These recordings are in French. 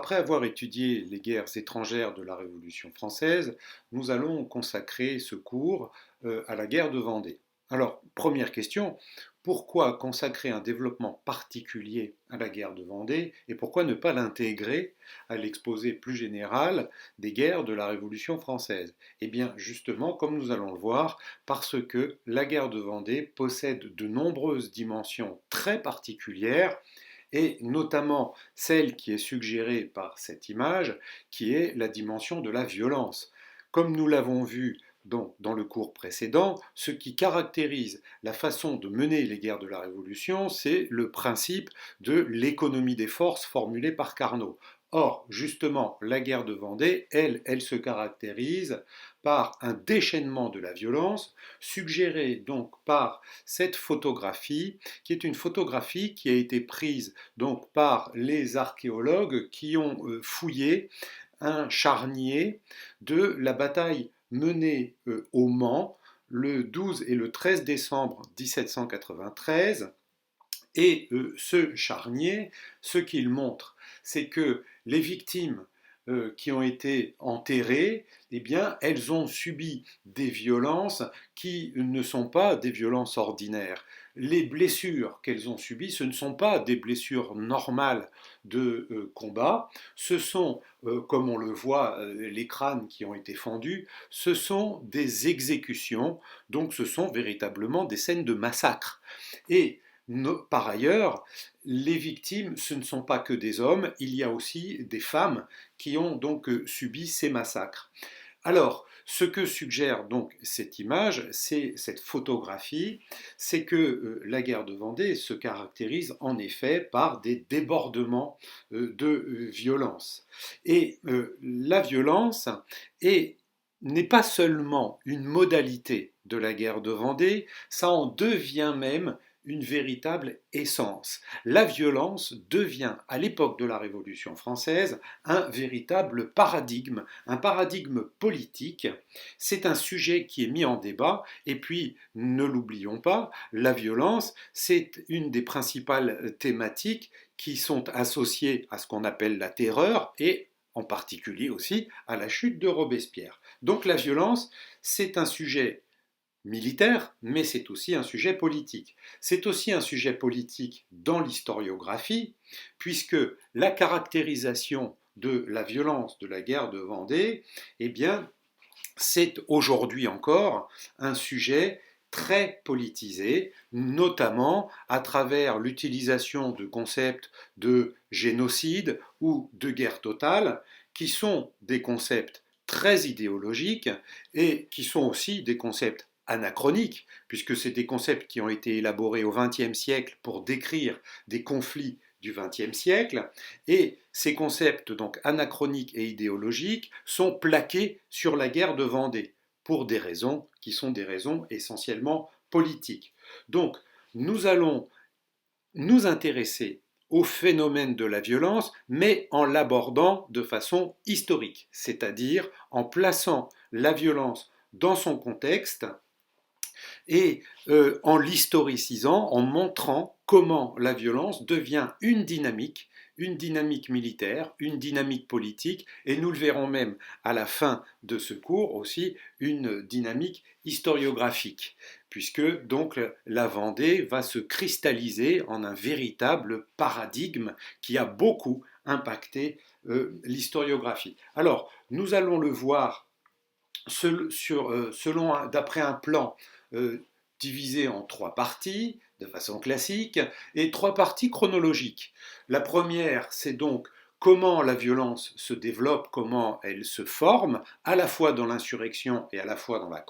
après avoir étudié les guerres étrangères de la Révolution française, nous allons consacrer ce cours à la guerre de Vendée. Alors, première question, pourquoi consacrer un développement particulier à la guerre de Vendée et pourquoi ne pas l'intégrer à l'exposé plus général des guerres de la Révolution française? Eh bien, justement, comme nous allons le voir, parce que la guerre de Vendée possède de nombreuses dimensions très particulières et notamment celle qui est suggérée par cette image, qui est la dimension de la violence. Comme nous l'avons vu donc, dans le cours précédent, ce qui caractérise la façon de mener les guerres de la Révolution, c'est le principe de l'économie des forces formulée par Carnot. Or, justement, la guerre de Vendée, elle se caractérise par un déchaînement de la violence, suggéré donc par cette photographie, qui est une photographie qui a été prise donc par les archéologues qui ont fouillé un charnier de la bataille menée au Mans le 12 et le 13 décembre 1793. Et ce charnier, ce qu'il montre, c'est que les victimes qui ont été enterrées, eh bien, elles ont subi des violences qui ne sont pas des violences ordinaires. Les blessures qu'elles ont subies, ce ne sont pas des blessures normales de combat, ce sont, comme on le voit, les crânes qui ont été fendus, ce sont des exécutions, donc ce sont véritablement des scènes de massacre. Et par ailleurs, les victimes, ce ne sont pas que des hommes, il y a aussi des femmes qui ont donc subi ces massacres. Alors, ce que suggère donc cette image, c'est cette photographie, c'est que la guerre de Vendée se caractérise en effet par des débordements de violence. Et la violence n'est pas seulement une modalité de la guerre de Vendée, ça en devient même une véritable essence. La violence devient, à l'époque de la Révolution française, un véritable paradigme, un paradigme politique. C'est un sujet qui est mis en débat, et puis, ne l'oublions pas, la violence, c'est une des principales thématiques qui sont associées à ce qu'on appelle la terreur, et en particulier aussi à la chute de Robespierre. Donc la violence, c'est un sujet militaire, mais c'est aussi un sujet politique. C'est aussi un sujet politique dans l'historiographie, puisque la caractérisation de la violence de la guerre de Vendée, eh bien, c'est aujourd'hui encore un sujet très politisé, notamment à travers l'utilisation de concepts de génocide ou de guerre totale, qui sont des concepts très idéologiques et qui sont aussi des concepts anachroniques, puisque c'est des concepts qui ont été élaborés au XXe siècle pour décrire des conflits du XXe siècle, et ces concepts donc anachroniques et idéologiques sont plaqués sur la guerre de Vendée, pour des raisons qui sont des raisons essentiellement politiques. Donc, nous allons nous intéresser au phénomène de la violence, mais en l'abordant de façon historique, c'est-à-dire en plaçant la violence dans son contexte et en l'historicisant, en montrant comment la violence devient une dynamique militaire, une dynamique politique, et nous le verrons même à la fin de ce cours aussi, une dynamique historiographique, puisque donc la Vendée va se cristalliser en un véritable paradigme qui a beaucoup impacté l'historiographie. Alors, nous allons le voir d'après un plan divisé en trois parties, de façon classique, et trois parties chronologiques. La première, c'est donc comment la violence se développe, comment elle se forme, à la fois dans l'insurrection et à la fois dans la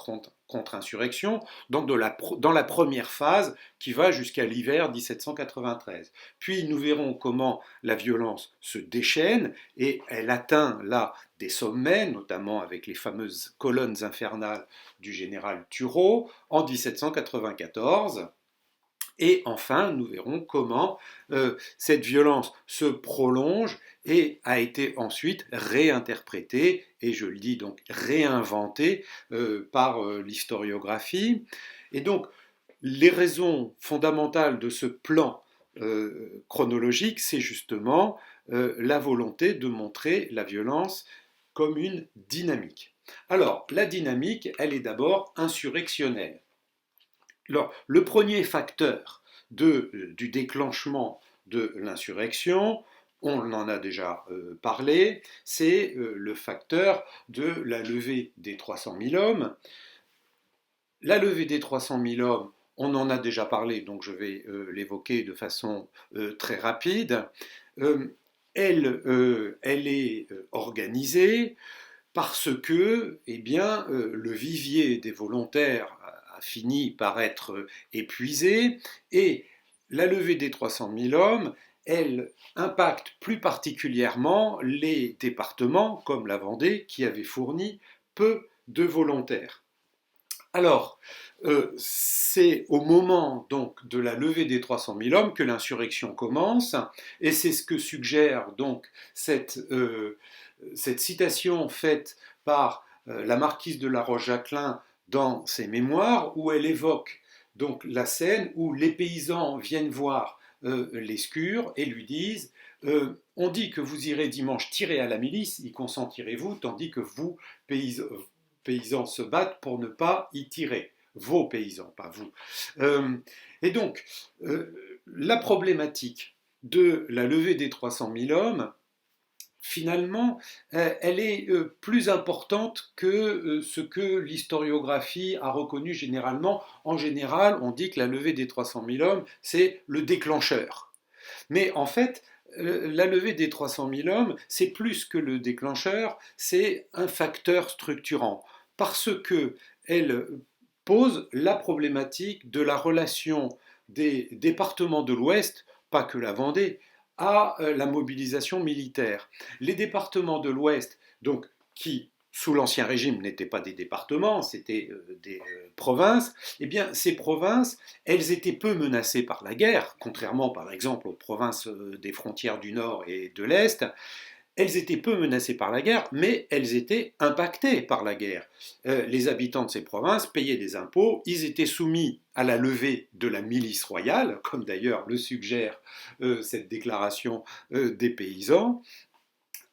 contre-insurrection, donc dans la première phase qui va jusqu'à l'hiver 1793. Puis nous verrons comment la violence se déchaîne et elle atteint là des sommets, notamment avec les fameuses colonnes infernales du général Turreau en 1794. Et enfin, nous verrons comment cette violence se prolonge et a été ensuite réinterprétée, et je le dis donc réinventée par l'historiographie. Et donc, les raisons fondamentales de ce plan chronologique, c'est justement la volonté de montrer la violence comme une dynamique. Alors, la dynamique, elle est d'abord insurrectionnelle. Alors, le premier facteur du déclenchement de l'insurrection, on en a déjà parlé, c'est le facteur de la levée des 300 000 hommes. La levée des 300 000 hommes, on en a déjà parlé, donc je vais l'évoquer de façon très rapide. Elle est organisée parce que eh bien, le vivier des volontaires a fini par être épuisé et la levée des 300 000 hommes, elle impacte plus particulièrement les départements comme la Vendée qui avaient fourni peu de volontaires. Alors, c'est au moment donc de la levée des 300 000 hommes que l'insurrection commence, et c'est ce que suggère donc cette citation faite par la marquise de La Roche-Jacquelin dans ses mémoires, où elle évoque donc la scène où les paysans viennent voir Lescure et lui disent on dit que vous irez dimanche tirer à la milice, y consentirez-vous, tandis que vous, paysans, se battent pour ne pas y tirer. Vos paysans, pas vous. Et donc, la problématique de la levée des 300 000 hommes, finalement, elle est plus importante que ce que l'historiographie a reconnu généralement. En général, on dit que la levée des 300 000 hommes, c'est le déclencheur. Mais en fait, la levée des 300 000 hommes, c'est plus que le déclencheur, c'est un facteur structurant, parce qu'elle pose la problématique de la relation des départements de l'Ouest, pas que la Vendée, à la mobilisation militaire. Les départements de l'Ouest, donc qui sous l'Ancien Régime n'étaient pas des départements, c'était des provinces, eh bien ces provinces, elles étaient peu menacées par la guerre, contrairement par exemple aux provinces des frontières du Nord et de l'Est. Elles étaient peu menacées par la guerre, mais elles étaient impactées par la guerre. Les habitants de ces provinces payaient des impôts, ils étaient soumis à la levée de la milice royale, comme d'ailleurs le suggère cette déclaration des paysans.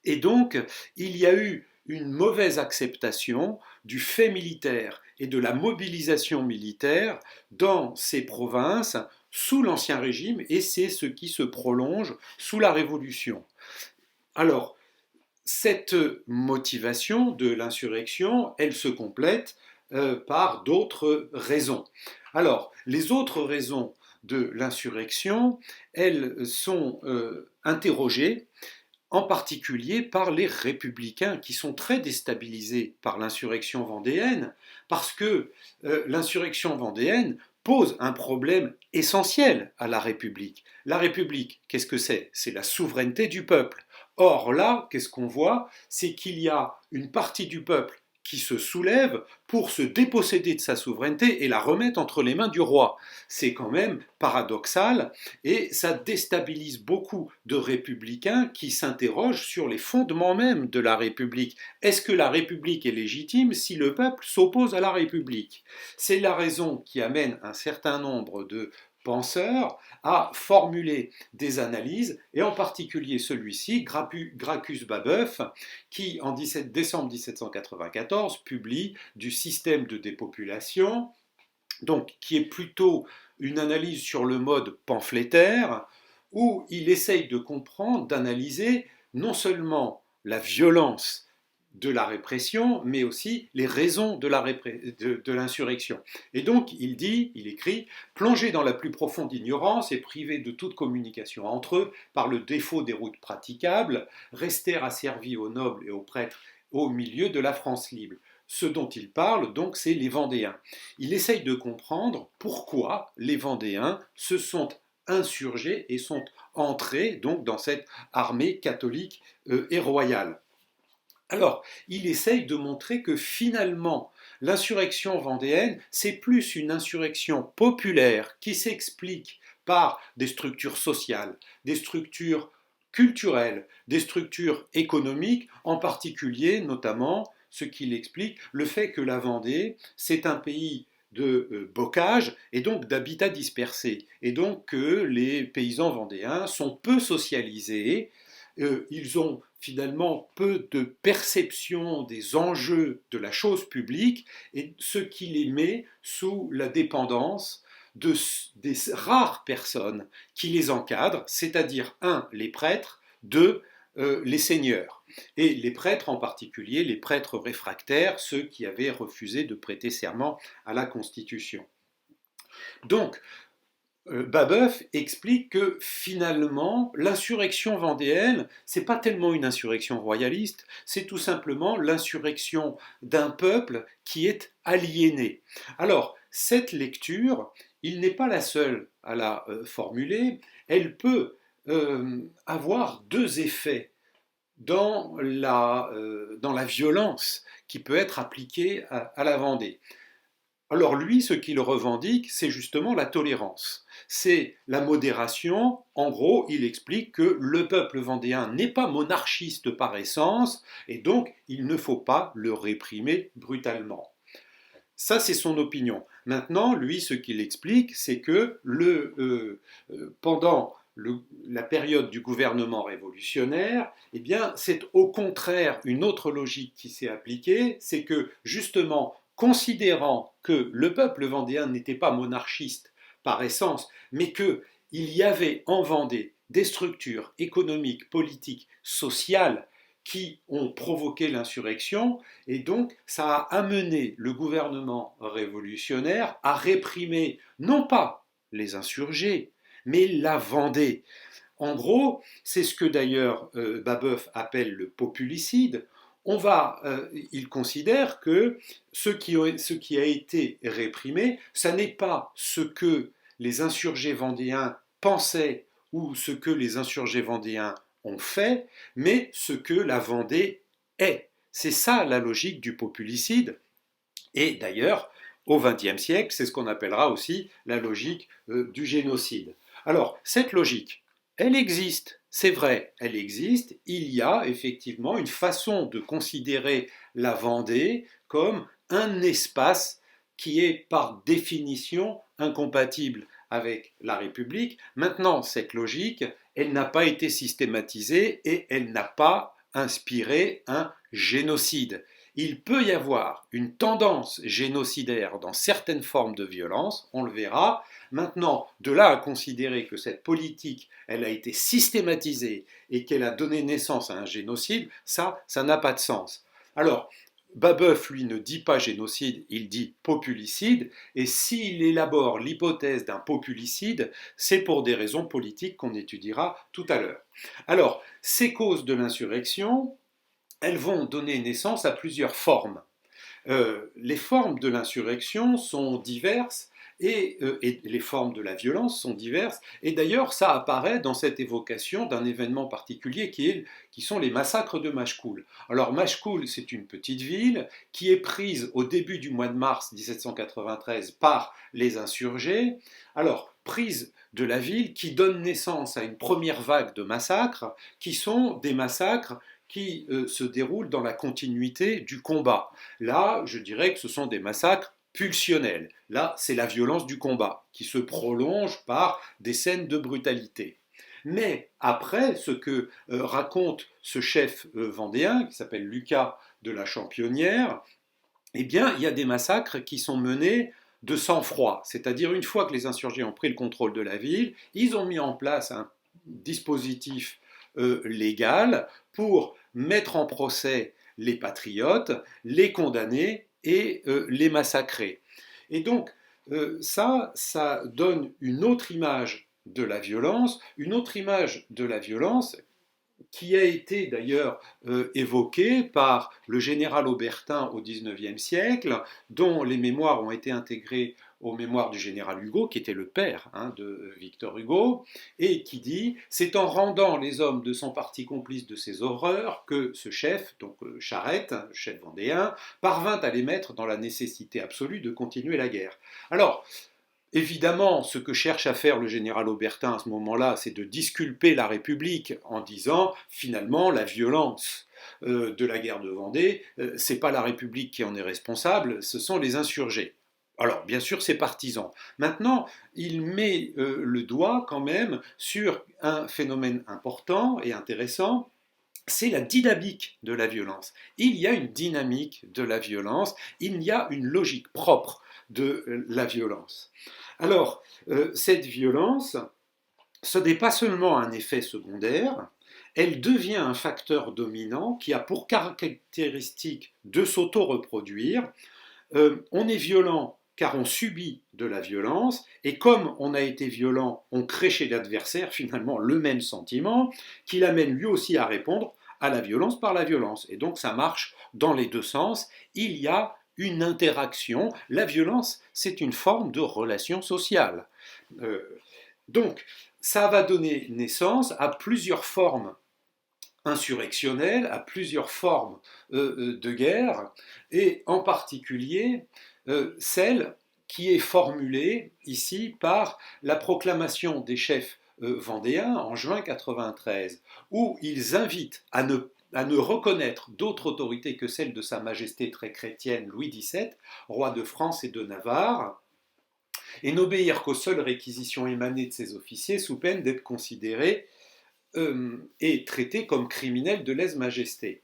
Et donc, il y a eu une mauvaise acceptation du fait militaire et de la mobilisation militaire dans ces provinces sous l'Ancien Régime, et c'est ce qui se prolonge sous la Révolution. Alors, cette motivation de l'insurrection, elle se complète par d'autres raisons. Alors, les autres raisons de l'insurrection, elles sont interrogées en particulier par les républicains qui sont très déstabilisés par l'insurrection vendéenne, parce que l'insurrection vendéenne pose un problème essentiel à la République. La République, qu'est-ce que c'est? C'est la souveraineté du peuple. Or là, qu'est-ce qu'on voit? C'est qu'il y a une partie du peuple qui se soulève pour se déposséder de sa souveraineté et la remettre entre les mains du roi. C'est quand même paradoxal et ça déstabilise beaucoup de républicains qui s'interrogent sur les fondements même de la République. Est-ce que la République est légitime si le peuple s'oppose à la République? C'est la raison qui amène un certain nombre de penseurs à formuler des analyses, et en particulier celui-ci, Gracchus Babeuf, qui en décembre 1794 publie Du système de dépopulation, donc qui est plutôt une analyse sur le mode pamphlétaire, où il essaye de comprendre, d'analyser non seulement la violence de la répression, mais aussi les raisons de l'insurrection. Et donc, il écrit, plongés dans la plus profonde ignorance et privés de toute communication entre eux par le défaut des routes praticables, restèrent asservis aux nobles et aux prêtres au milieu de la France libre. Ce dont il parle, donc, c'est les Vendéens. Il essaye de comprendre pourquoi les Vendéens se sont insurgés et sont entrés donc dans cette armée catholique et royale. Alors, il essaye de montrer que finalement, l'insurrection vendéenne, c'est plus une insurrection populaire qui s'explique par des structures sociales, des structures culturelles, des structures économiques, en particulier, notamment, ce qu'il explique, le fait que la Vendée, c'est un pays de bocage et donc d'habitat dispersé, et donc que les paysans vendéens sont peu socialisés, ils ont finalement peu de perception des enjeux de la chose publique, et ce qui les met sous la dépendance des rares personnes qui les encadrent, c'est-à-dire, un, les prêtres, deux, les seigneurs. Et les prêtres en particulier, les prêtres réfractaires, ceux qui avaient refusé de prêter serment à la Constitution. Donc, Babeuf explique que finalement, l'insurrection vendéenne, c'est pas tellement une insurrection royaliste, c'est tout simplement l'insurrection d'un peuple qui est aliéné. Alors, cette lecture, il n'est pas la seule à la formuler, elle peut avoir deux effets dans la violence qui peut être appliquée à la Vendée. Alors lui, ce qu'il revendique, c'est justement la tolérance, c'est la modération. En gros, il explique que le peuple vendéen n'est pas monarchiste par essence, et donc il ne faut pas le réprimer brutalement. Ça, c'est son opinion. Maintenant, lui, ce qu'il explique, c'est que pendant la période du gouvernement révolutionnaire, eh bien, c'est au contraire une autre logique qui s'est appliquée, c'est que justement, considérant que le peuple vendéen n'était pas monarchiste par essence, mais qu'il y avait en Vendée des structures économiques, politiques, sociales qui ont provoqué l'insurrection, et donc ça a amené le gouvernement révolutionnaire à réprimer non pas les insurgés, mais la Vendée. En gros, c'est ce que d'ailleurs Babeuf appelle le populicide. Il considère que ce qui a été réprimé, ça n'est pas ce que les insurgés vendéens pensaient ou ce que les insurgés vendéens ont fait, mais ce que la Vendée est. C'est ça la logique du populicide. Et d'ailleurs, au XXe siècle, c'est ce qu'on appellera aussi la logique du génocide. Alors, cette logique, elle existe, c'est vrai, elle existe. Il y a effectivement une façon de considérer la Vendée comme un espace qui est par définition incompatible avec la République. Maintenant, cette logique, elle n'a pas été systématisée et elle n'a pas inspiré un génocide. Il peut y avoir une tendance génocidaire dans certaines formes de violence, on le verra. Maintenant, de là à considérer que cette politique, elle a été systématisée et qu'elle a donné naissance à un génocide, ça n'a pas de sens. Alors, Babeuf, lui, ne dit pas génocide, il dit populicide, et s'il élabore l'hypothèse d'un populicide, c'est pour des raisons politiques qu'on étudiera tout à l'heure. Alors, ces causes de l'insurrection, elles vont donner naissance à plusieurs formes. Les formes de l'insurrection sont diverses et les formes de la violence sont diverses. Et d'ailleurs, ça apparaît dans cette évocation d'un événement particulier qui sont les massacres de Machecoul. Alors Machecoul, c'est une petite ville qui est prise au début du mois de mars 1793 par les insurgés. Alors, prise de la ville qui donne naissance à une première vague de massacres, qui sont des massacres qui se déroulent dans la continuité du combat. Là, je dirais que ce sont des massacres pulsionnels. Là, c'est la violence du combat qui se prolonge par des scènes de brutalité. Mais après, ce que raconte ce chef vendéen, qui s'appelle Lucas de la Championnière, eh bien, il y a des massacres qui sont menés de sang-froid. C'est-à-dire, une fois que les insurgés ont pris le contrôle de la ville, ils ont mis en place un dispositif légal pour mettre en procès les patriotes, les condamner et les massacrer. Et donc, ça donne une autre image de la violence, qui a été d'ailleurs évoquée par le général Aubertin au XIXe siècle, dont les mémoires ont été intégrées aux mémoires du général Hugo, qui était le père de Victor Hugo, et qui dit « C'est en rendant les hommes de son parti complices de ces horreurs que ce chef, donc Charette, chef vendéen, parvint à les mettre dans la nécessité absolue de continuer la guerre. » Alors, évidemment, ce que cherche à faire le général Aubertin à ce moment-là, c'est de disculper la République en disant finalement la violence de la guerre de Vendée, c'est pas la République qui en est responsable, ce sont les insurgés. Alors, bien sûr, c'est partisan. Maintenant, il met le doigt quand même sur un phénomène important et intéressant, c'est la dynamique de la violence. Il y a une dynamique de la violence, il y a une logique propre de la violence. Alors, cette violence, ce n'est pas seulement un effet secondaire, elle devient un facteur dominant qui a pour caractéristique de s'auto-reproduire. On est violent car on subit de la violence, et comme on a été violent, on crée chez l'adversaire finalement le même sentiment qui l'amène lui aussi à répondre à la violence par la violence. Et donc ça marche dans les deux sens. Il y a une interaction. La violence, c'est une forme de relation sociale. Donc ça va donner naissance à plusieurs formes insurrectionnelles, à plusieurs formes de guerre, et en particulier celle qui est formulée ici par la proclamation des chefs vendéens en juin 93, où ils invitent à ne reconnaître d'autre autorité que celle de Sa Majesté très chrétienne Louis XVII, roi de France et de Navarre, et n'obéir qu'aux seules réquisitions émanées de ses officiers sous peine d'être considérés et traités comme criminels de lèse-majesté.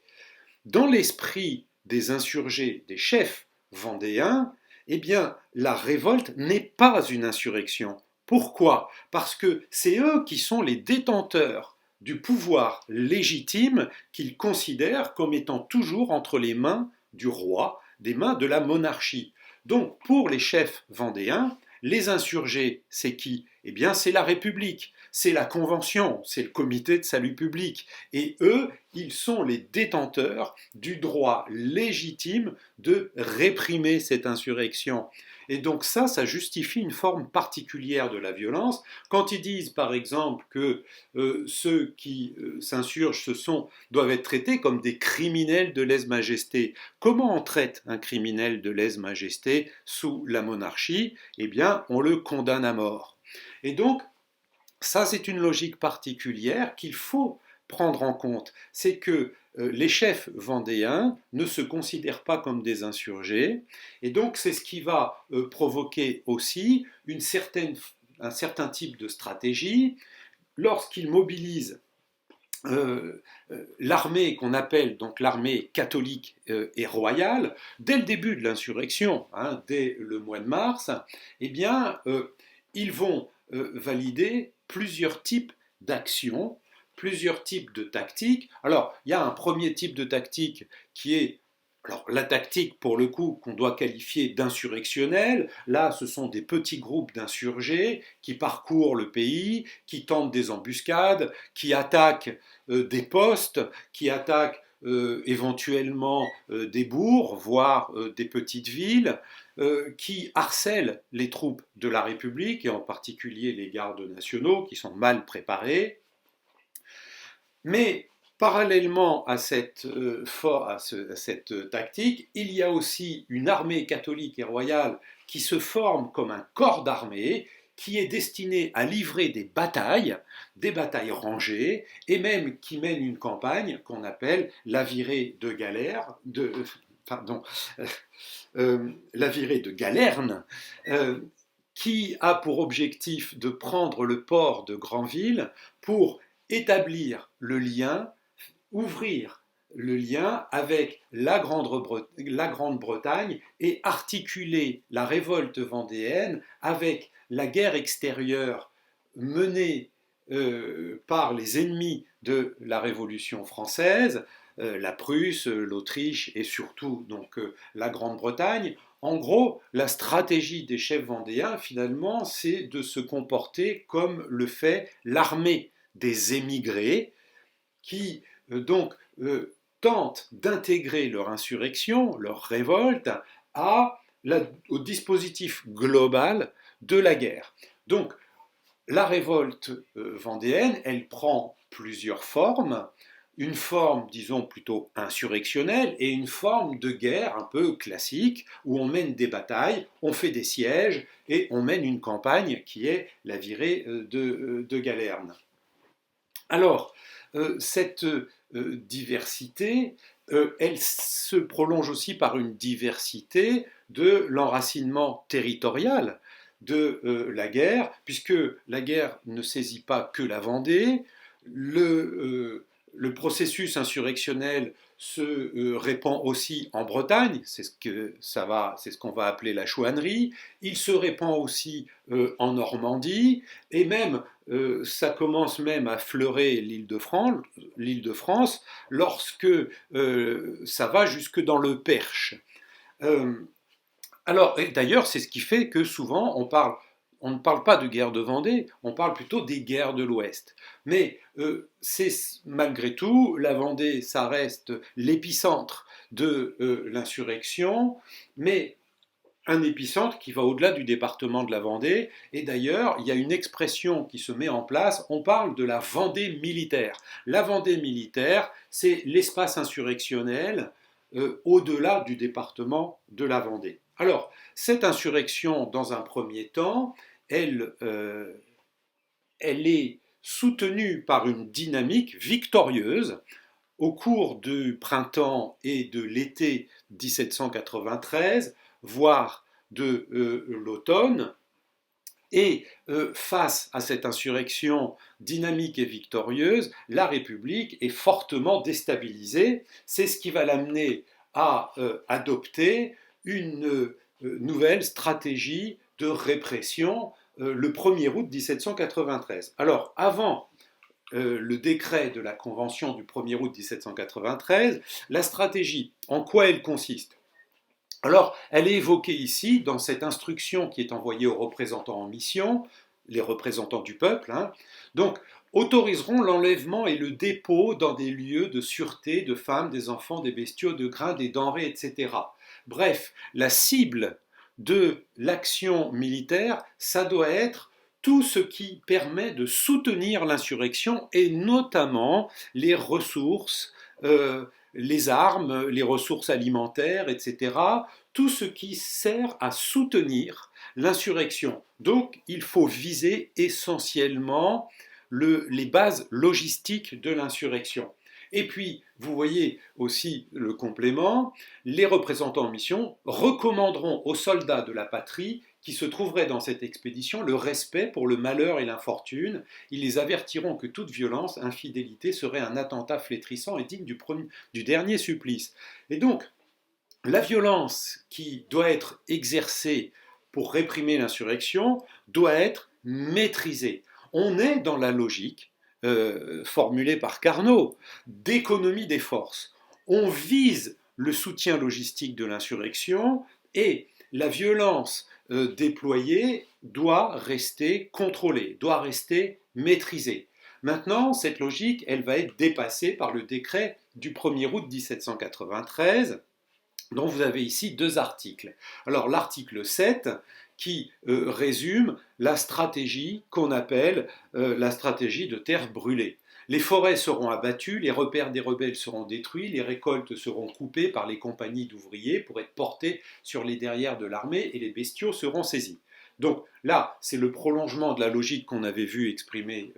Dans l'esprit des insurgés, des chefs vendéens, eh bien, la révolte n'est pas une insurrection. Pourquoi? Parce que c'est eux qui sont les détenteurs du pouvoir légitime qu'ils considèrent comme étant toujours entre les mains du roi, des mains de la monarchie. Donc, pour les chefs vendéens, les insurgés, c'est qui? Eh bien, c'est la République, c'est la Convention, c'est le Comité de salut public. Et eux, ils sont les détenteurs du droit légitime de réprimer cette insurrection. Et donc ça justifie une forme particulière de la violence. Quand ils disent, par exemple, que ceux qui s'insurgent doivent être traités comme des criminels de lèse-majesté, comment on traite un criminel de lèse-majesté sous la monarchie? Eh bien, on le condamne à mort. Et donc, ça, c'est une logique particulière qu'il faut prendre en compte. C'est que les chefs vendéens ne se considèrent pas comme des insurgés, et donc c'est ce qui va provoquer aussi un certain type de stratégie lorsqu'ils mobilisent l'armée qu'on appelle donc l'armée catholique et royale. Dès le début de l'insurrection, hein, dès le mois de mars, eh bien, ils vont valider plusieurs types d'actions, plusieurs types de tactiques. Alors, il y a un premier type de tactique qui est la tactique, pour le coup, qu'on doit qualifier d'insurrectionnelle. Là, ce sont des petits groupes d'insurgés qui parcourent le pays, qui tentent des embuscades, qui attaquent des postes, qui attaquent éventuellement des bourgs, voire des petites villes, qui harcèlent les troupes de la République, et en particulier les gardes nationaux, qui sont mal préparés. Mais parallèlement à cette tactique, il y a aussi une armée catholique et royale qui se forme comme un corps d'armée qui est destiné à livrer des batailles rangées, et même qui mène une campagne qu'on appelle la virée de galère, la virée de Galerne, qui a pour objectif de prendre le port de Granville pour établir le lien, ouvrir le lien avec la Grande-Bretagne et articuler la révolte vendéenne avec la guerre extérieure menée par les ennemis de la Révolution française, la Prusse, l'Autriche et surtout donc la Grande-Bretagne. En gros, la stratégie des chefs vendéens, finalement, c'est de se comporter comme le fait l'armée des émigrés qui donc tentent d'intégrer leur insurrection, leur révolte, au dispositif global de la guerre. Donc, la révolte vendéenne, elle prend plusieurs formes. Une forme, disons, plutôt insurrectionnelle et une forme de guerre un peu classique où on mène des batailles, on fait des sièges et on mène une campagne qui est la virée de Galerne. Alors, cette diversité, elle se prolonge aussi par une diversité de l'enracinement territorial de la guerre, puisque la guerre ne saisit pas que la Vendée, le processus insurrectionnel se répand aussi en Bretagne, c'est ce qu'on va appeler la chouannerie, il se répand aussi en Normandie, et même ça commence même à fleurer l'île de France lorsque ça va jusque dans le Perche. Euh, alors, d'ailleurs, c'est ce qui fait que souvent on ne parle pas de guerre de Vendée, on parle plutôt des guerres de l'Ouest. Mais c'est malgré tout, la Vendée, ça reste l'épicentre de l'insurrection, mais un épicentre qui va au-delà du département de la Vendée. Et d'ailleurs, il y a une expression qui se met en place, on parle de la Vendée militaire. La Vendée militaire, c'est l'espace insurrectionnel au-delà du département de la Vendée. Alors, cette insurrection, dans un premier temps, elle est soutenue par une dynamique victorieuse au cours du printemps et de l'été 1793, voire de l'automne. Et face à cette insurrection dynamique et victorieuse, la République est fortement déstabilisée. C'est ce qui va l'amener à adopter une nouvelle stratégie de répression le 1er août 1793. Alors, avant le décret de la Convention du 1er août 1793, la stratégie, en quoi elle consiste? Alors, elle est évoquée ici dans cette instruction qui est envoyée aux représentants en mission, les représentants du peuple, hein. Donc, autoriseront l'enlèvement et le dépôt dans des lieux de sûreté de femmes, des enfants, des bestiaux, de grains, des denrées, etc. Bref, la cible de l'action militaire, ça doit être tout ce qui permet de soutenir l'insurrection et notamment les ressources, les armes, les ressources alimentaires, etc. Tout ce qui sert à soutenir l'insurrection. Donc il faut viser essentiellement les bases logistiques de l'insurrection. Et puis, vous voyez aussi le complément, les représentants en mission recommanderont aux soldats de la patrie qui se trouveraient dans cette expédition le respect pour le malheur et l'infortune. Ils les avertiront que toute violence, infidélité serait un attentat flétrissant et digne du dernier supplice. Et donc, la violence qui doit être exercée pour réprimer l'insurrection doit être maîtrisée. On est dans la logique formulée par Carnot d'économie des forces. On vise le soutien logistique de l'insurrection et la violence déployée doit rester contrôlée, doit rester maîtrisée. Maintenant, cette logique, elle va être dépassée par le décret du 1er août 1793, dont vous avez ici deux articles. Alors l'article 7 qui résume la stratégie qu'on appelle la stratégie de terre brûlée. Les forêts seront abattues, les repères des rebelles seront détruits, les récoltes seront coupées par les compagnies d'ouvriers pour être portées sur les derrières de l'armée et les bestiaux seront saisis. Donc là, c'est le prolongement de la logique qu'on avait vu exprimée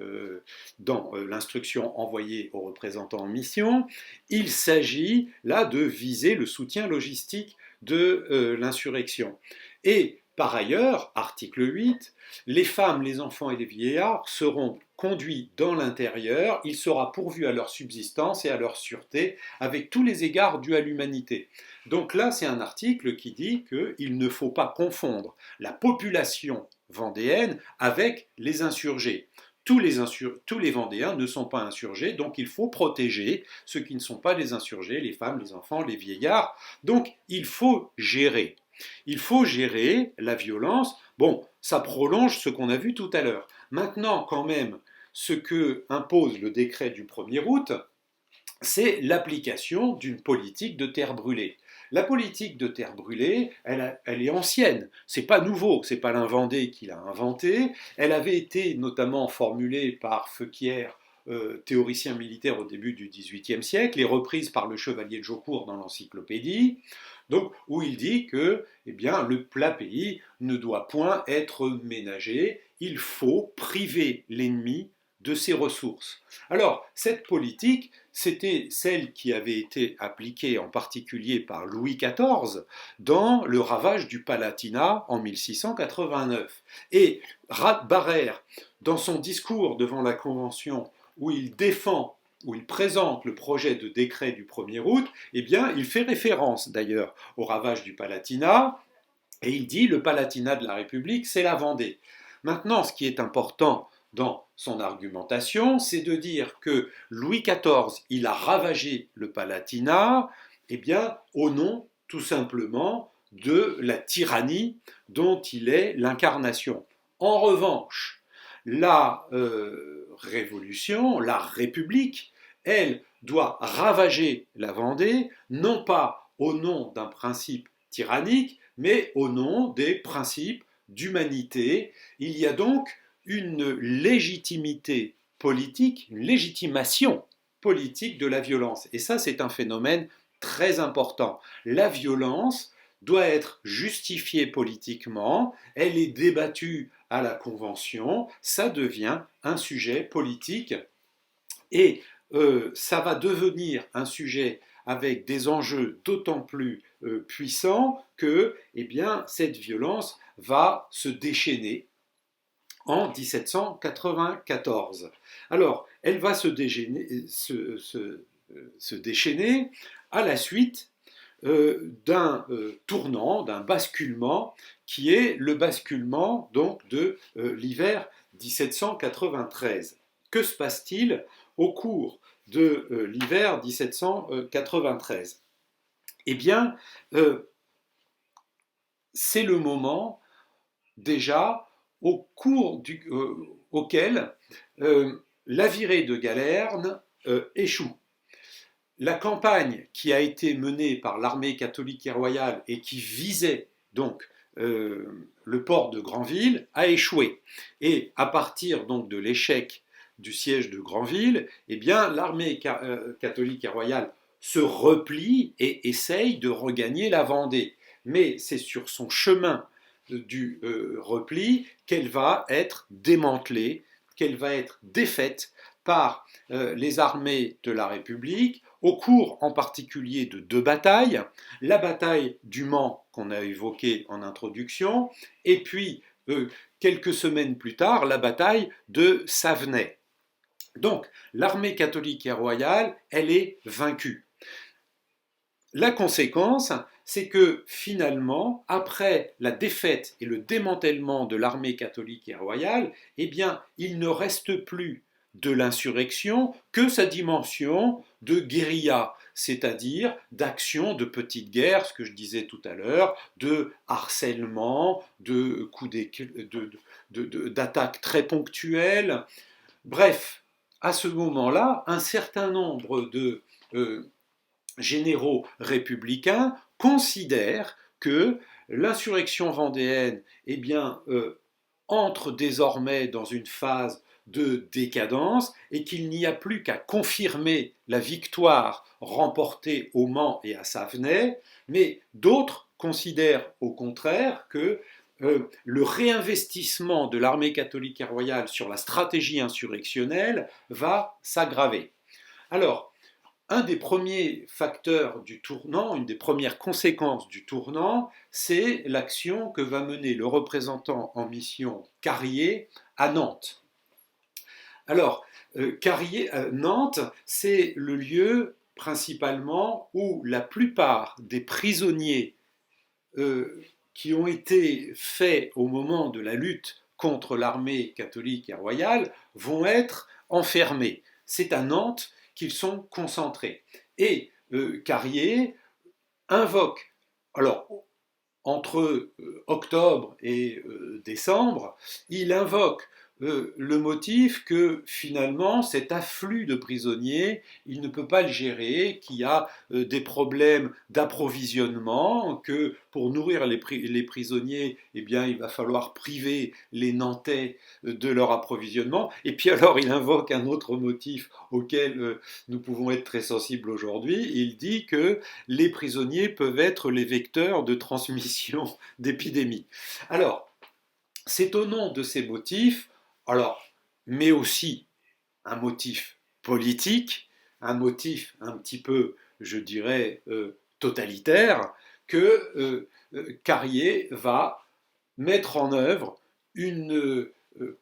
dans l'instruction envoyée aux représentants en mission. Il s'agit là de viser le soutien logistique de l'insurrection. Et par ailleurs, article 8, les femmes, les enfants et les vieillards seront conduits dans l'intérieur, il sera pourvu à leur subsistance et à leur sûreté, avec tous les égards dus à l'humanité. Donc là, c'est un article qui dit qu'il ne faut pas confondre la population vendéenne avec les insurgés. Tous les Vendéens ne sont pas insurgés, donc il faut protéger ceux qui ne sont pas les insurgés, les femmes, les enfants, les vieillards. Donc il faut gérer. Il faut gérer la violence. Bon, ça prolonge ce qu'on a vu tout à l'heure. Maintenant, quand même, ce que impose le décret du 1er août, c'est l'application d'une politique de terre brûlée. La politique de terre brûlée, elle est ancienne, c'est pas nouveau, c'est pas l'Invendée qui l'a inventée. Elle avait été notamment formulée par Feuquière, théoricien militaire au début du XVIIIe siècle, et reprise par le chevalier de Jaucourt dans l'encyclopédie, donc, où il dit que eh bien, le plat pays ne doit point être ménagé, il faut priver l'ennemi de ses ressources. Alors, cette politique, c'était celle qui avait été appliquée en particulier par Louis XIV dans le ravage du Palatinat en 1689. Et Barrère, dans son discours devant la Convention, où il défend, où il présente le projet de décret du 1er août, eh bien, il fait référence d'ailleurs au ravage du Palatinat, et il dit le Palatinat de la République, c'est la Vendée. Maintenant, ce qui est important dans son argumentation, c'est de dire que Louis XIV, il a ravagé le Palatinat, eh bien, au nom, tout simplement, de la tyrannie dont il est l'incarnation. En revanche, la Révolution, la République, elle doit ravager la Vendée, non pas au nom d'un principe tyrannique, mais au nom des principes d'humanité. Il y a donc une légitimité politique, une légitimation politique de la violence. Et ça, c'est un phénomène très important. La violence doit être justifiée politiquement, elle est débattue à la Convention, ça devient un sujet politique et ça va devenir un sujet avec des enjeux d'autant plus puissants que eh bien, cette violence va se déchaîner en 1794. Alors, elle va se déchaîner à la suite d'un tournant, d'un basculement, qui est le basculement donc de l'hiver 1793. Que se passe-t-il au cours de l'hiver 1793? Eh bien, c'est le moment déjà auquel la virée de Galerne échoue. La campagne qui a été menée par l'armée catholique et royale et qui visait donc le port de Granville a échoué. Et à partir donc de l'échec du siège de Granville, eh bien l'armée catholique et royale se replie et essaye de regagner la Vendée. Mais c'est sur son chemin du repli qu'elle va être démantelée, qu'elle va être défaite par les armées de la République au cours en particulier de deux batailles, la bataille du Mans qu'on a évoquée en introduction, et puis quelques semaines plus tard, la bataille de Savenay. Donc l'armée catholique et royale, elle est vaincue. La conséquence, c'est que finalement, après la défaite et le démantèlement de l'armée catholique et royale, eh bien, il ne reste plus de l'insurrection que sa dimension de guérilla, c'est-à-dire d'action de petite guerre, ce que je disais tout à l'heure, de harcèlement, de coups d'attaques très ponctuelles. Bref, à ce moment-là, un certain nombre de généraux républicains considèrent que l'insurrection vendéenne eh bien, entre désormais dans une phase de décadence et qu'il n'y a plus qu'à confirmer la victoire remportée au Mans et à Savenay, mais d'autres considèrent au contraire que le réinvestissement de l'armée catholique et royale sur la stratégie insurrectionnelle va s'aggraver. Alors, un des premiers facteurs du tournant, une des premières conséquences du tournant, c'est l'action que va mener le représentant en mission Carrier à Nantes. Alors, Nantes, c'est le lieu principalement où la plupart des prisonniers qui ont été faits au moment de la lutte contre l'armée catholique et royale vont être enfermés. C'est à Nantes qu'ils sont concentrés. Et Carrier invoque, alors entre octobre et décembre, il invoque le motif que finalement cet afflux de prisonniers, il ne peut pas le gérer, qu'il y a des problèmes d'approvisionnement, que pour nourrir les prisonniers, eh bien, il va falloir priver les Nantais de leur approvisionnement. Et puis alors il invoque un autre motif auquel nous pouvons être très sensibles aujourd'hui, il dit que les prisonniers peuvent être les vecteurs de transmission d'épidémies. Alors, c'est au nom de ces motifs, alors, mais aussi un motif politique, un motif un petit peu, je dirais, totalitaire, que Carrier va mettre en œuvre une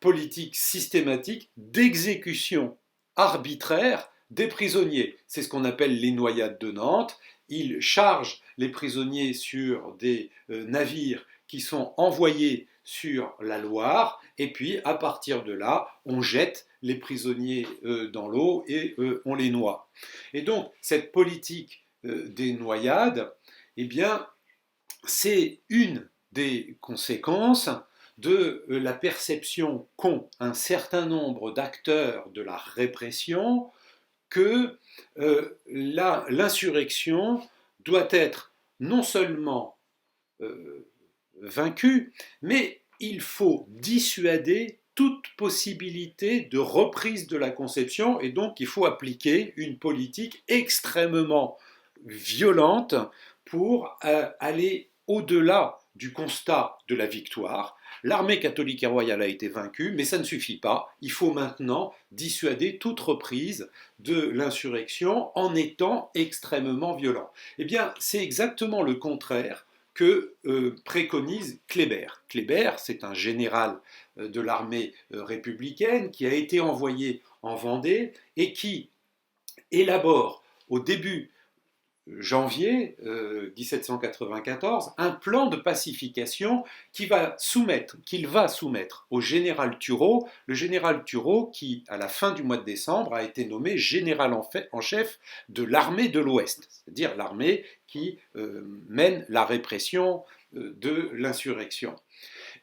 politique systématique d'exécution arbitraire des prisonniers. C'est ce qu'on appelle les noyades de Nantes. Il charge les prisonniers sur des navires qui sont envoyés sur la Loire, et puis à partir de là, on jette les prisonniers dans l'eau et on les noie. Et donc, cette politique des noyades, eh bien, c'est une des conséquences de la perception qu'ont un certain nombre d'acteurs de la répression que l'insurrection doit être non seulement vaincue, mais il faut dissuader toute possibilité de reprise de la conception, et donc il faut appliquer une politique extrêmement violente pour aller au-delà du constat de la victoire. L'armée catholique et royale a été vaincue, mais ça ne suffit pas. Il faut maintenant dissuader toute reprise de l'insurrection en étant extrêmement violent. Eh bien, c'est exactement le contraire que préconise Kléber. Kléber, c'est un général de l'armée républicaine qui a été envoyé en Vendée et qui élabore au début janvier 1794 un plan de pacification qu'il va soumettre au général Turreau, le général Turreau qui, à la fin du mois de décembre, a été nommé général en chef de l'armée de l'Ouest, c'est-à-dire l'armée qui mène la répression de l'insurrection.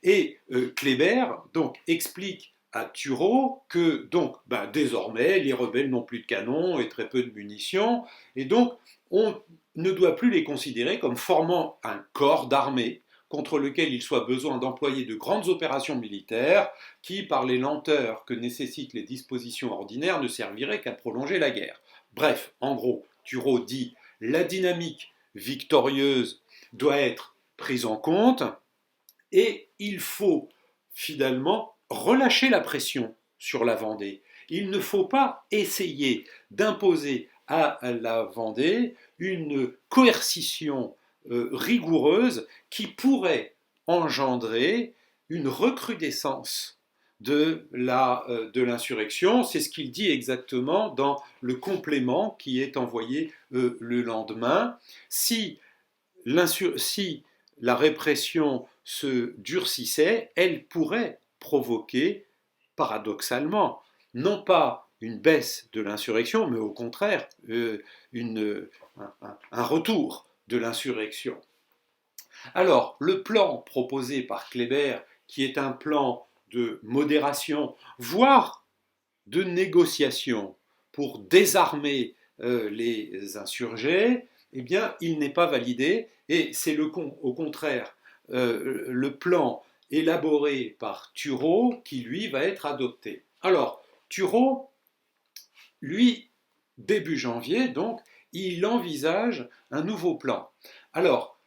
Et Kléber donc explique à Turreau que donc désormais les rebelles n'ont plus de canons et très peu de munitions, et donc on ne doit plus les considérer comme formant un corps d'armée contre lequel il soit besoin d'employer de grandes opérations militaires qui, par les lenteurs que nécessitent les dispositions ordinaires, ne serviraient qu'à prolonger la guerre. Bref, en gros, Turreau dit la dynamique victorieuse doit être prise en compte et il faut finalement relâcher la pression sur la Vendée. Il ne faut pas essayer d'imposer à la Vendée une coercition rigoureuse qui pourrait engendrer une recrudescence de l'insurrection. C'est ce qu'il dit exactement dans le complément qui est envoyé le lendemain. Si la répression se durcissait, elle pourrait provoquer, paradoxalement, non pas une baisse de l'insurrection, mais au contraire, un retour de l'insurrection. Alors, le plan proposé par Kléber, qui est un plan de modération, voire de négociation pour désarmer les insurgés, eh bien, il n'est pas validé, et c'est au contraire le plan élaboré par Turreau qui, lui, va être adopté. Alors, Turreau, lui, début janvier, donc, il envisage un nouveau plan. Alors,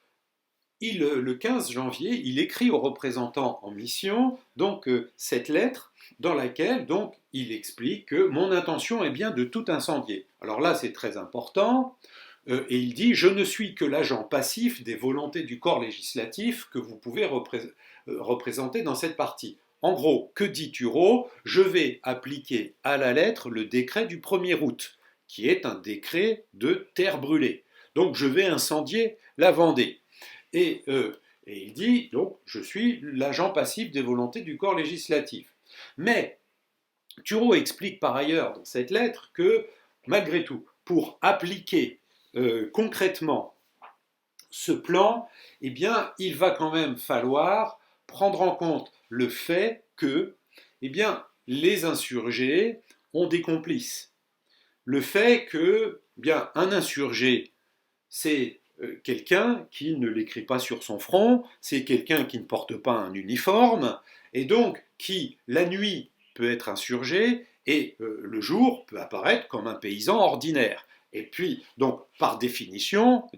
le 15 janvier, il écrit aux représentants en mission donc cette lettre dans laquelle donc il explique que mon intention est bien de tout incendier. Alors là, c'est très important. Et il dit « Je ne suis que l'agent passif des volontés du corps législatif que vous pouvez représenter dans cette partie. » En gros, que dit Turreau? Je vais appliquer à la lettre le décret du 1er août, qui est un décret de terre brûlée. Donc je vais incendier la Vendée. Et il dit donc « Je suis l'agent passif des volontés du corps législatif. » Mais Turreau explique par ailleurs dans cette lettre que, malgré tout, pour appliquer concrètement ce plan, eh bien, il va quand même falloir prendre en compte le fait que eh bien, les insurgés ont des complices. Le fait que bien, un insurgé, c'est quelqu'un qui ne l'écrit pas sur son front, c'est quelqu'un qui ne porte pas un uniforme, et donc qui, la nuit, peut être insurgé, et le jour peut apparaître comme un paysan ordinaire. Et puis, donc, par définition,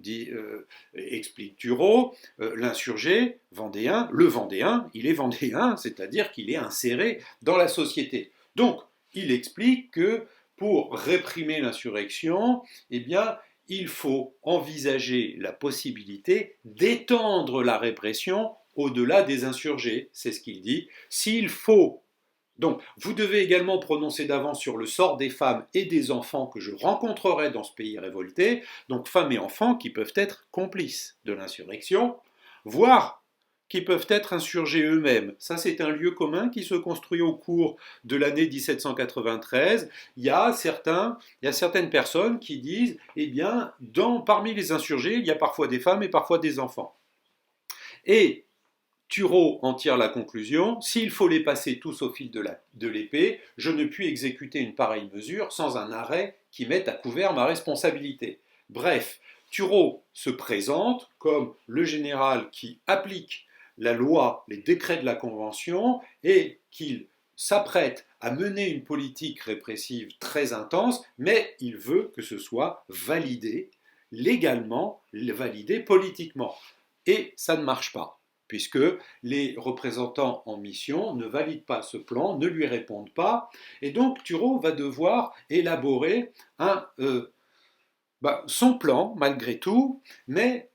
explique Turreau, l'insurgé vendéen, le vendéen, il est vendéen, c'est-à-dire qu'il est inséré dans la société. Donc, il explique que pour réprimer l'insurrection, eh bien, il faut envisager la possibilité d'étendre la répression au-delà des insurgés. C'est ce qu'il dit. S'il faut. Donc, vous devez également prononcer d'avance sur le sort des femmes et des enfants que je rencontrerai dans ce pays révolté, donc femmes et enfants qui peuvent être complices de l'insurrection, voire qui peuvent être insurgés eux-mêmes. Ça, c'est un lieu commun qui se construit au cours de l'année 1793. Il y a certaines personnes qui disent, eh bien, parmi les insurgés, il y a parfois des femmes et parfois des enfants. Et Turreau en tire la conclusion, s'il faut les passer tous au fil de l'épée, je ne puis exécuter une pareille mesure sans un arrêt qui mette à couvert ma responsabilité. Bref, Turreau se présente comme le général qui applique la loi, les décrets de la Convention, et qu'il s'apprête à mener une politique répressive très intense, mais il veut que ce soit validé légalement, validé politiquement. Et ça ne marche pas, puisque les représentants en mission ne valident pas ce plan, ne lui répondent pas, et donc Turreau va devoir élaborer son plan, malgré tout, mais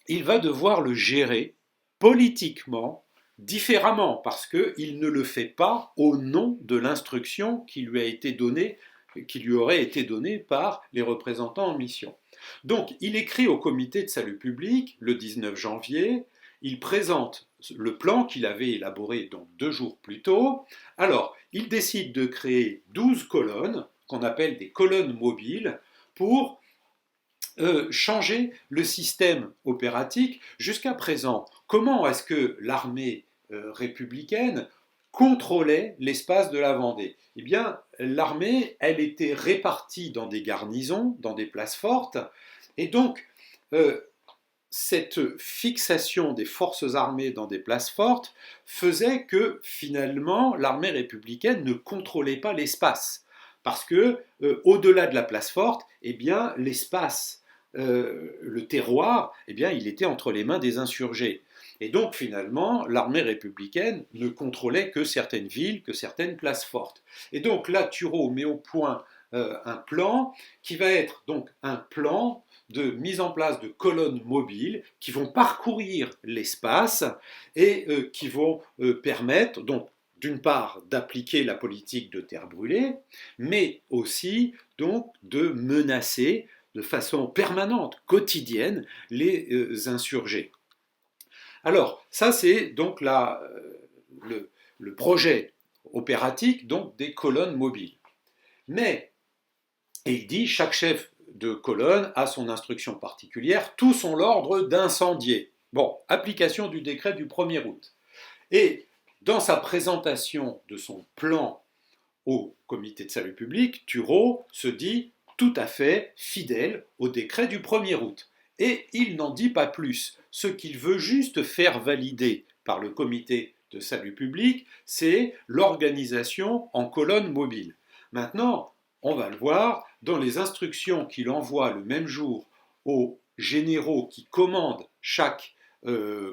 il va devoir le gérer politiquement différemment, parce qu'il ne le fait pas au nom de l'instruction qui lui aurait été donnée par les représentants en mission. Donc, il écrit au comité de salut public le 19 janvier, il présente le plan qu'il avait élaboré donc 2 jours plus tôt. Alors, il décide de créer 12 colonnes, qu'on appelle des colonnes mobiles, pour changer le système opératique. Jusqu'à présent, comment est-ce que l'armée républicaine contrôlait l'espace de la Vendée? Eh bien, l'armée, elle était répartie dans des garnisons, dans des places fortes, et donc cette fixation des forces armées dans des places fortes faisait que finalement l'armée républicaine ne contrôlait pas l'espace, parce que au-delà de la place forte, eh bien l'espace, le terroir, eh bien il était entre les mains des insurgés. Et donc finalement, l'armée républicaine ne contrôlait que certaines villes, que certaines places fortes. Et donc là, Turreau met au point un plan qui va être donc un plan de mise en place de colonnes mobiles qui vont parcourir l'espace et qui vont permettre donc d'une part d'appliquer la politique de terre brûlée, mais aussi donc de menacer de façon permanente, quotidienne, les insurgés. Alors, ça c'est donc le projet opératique donc, des colonnes mobiles. Mais, et il dit, chaque chef de colonne a son instruction particulière, tous ont l'ordre d'incendier. Bon, application du décret du 1er août. Et dans sa présentation de son plan au comité de salut public, Turreau se dit tout à fait fidèle au décret du 1er août. Et il n'en dit pas plus. Ce qu'il veut juste faire valider par le comité de salut public, c'est l'organisation en colonne mobile. Maintenant, on va le voir, dans les instructions qu'il envoie le même jour aux généraux qui commandent chaque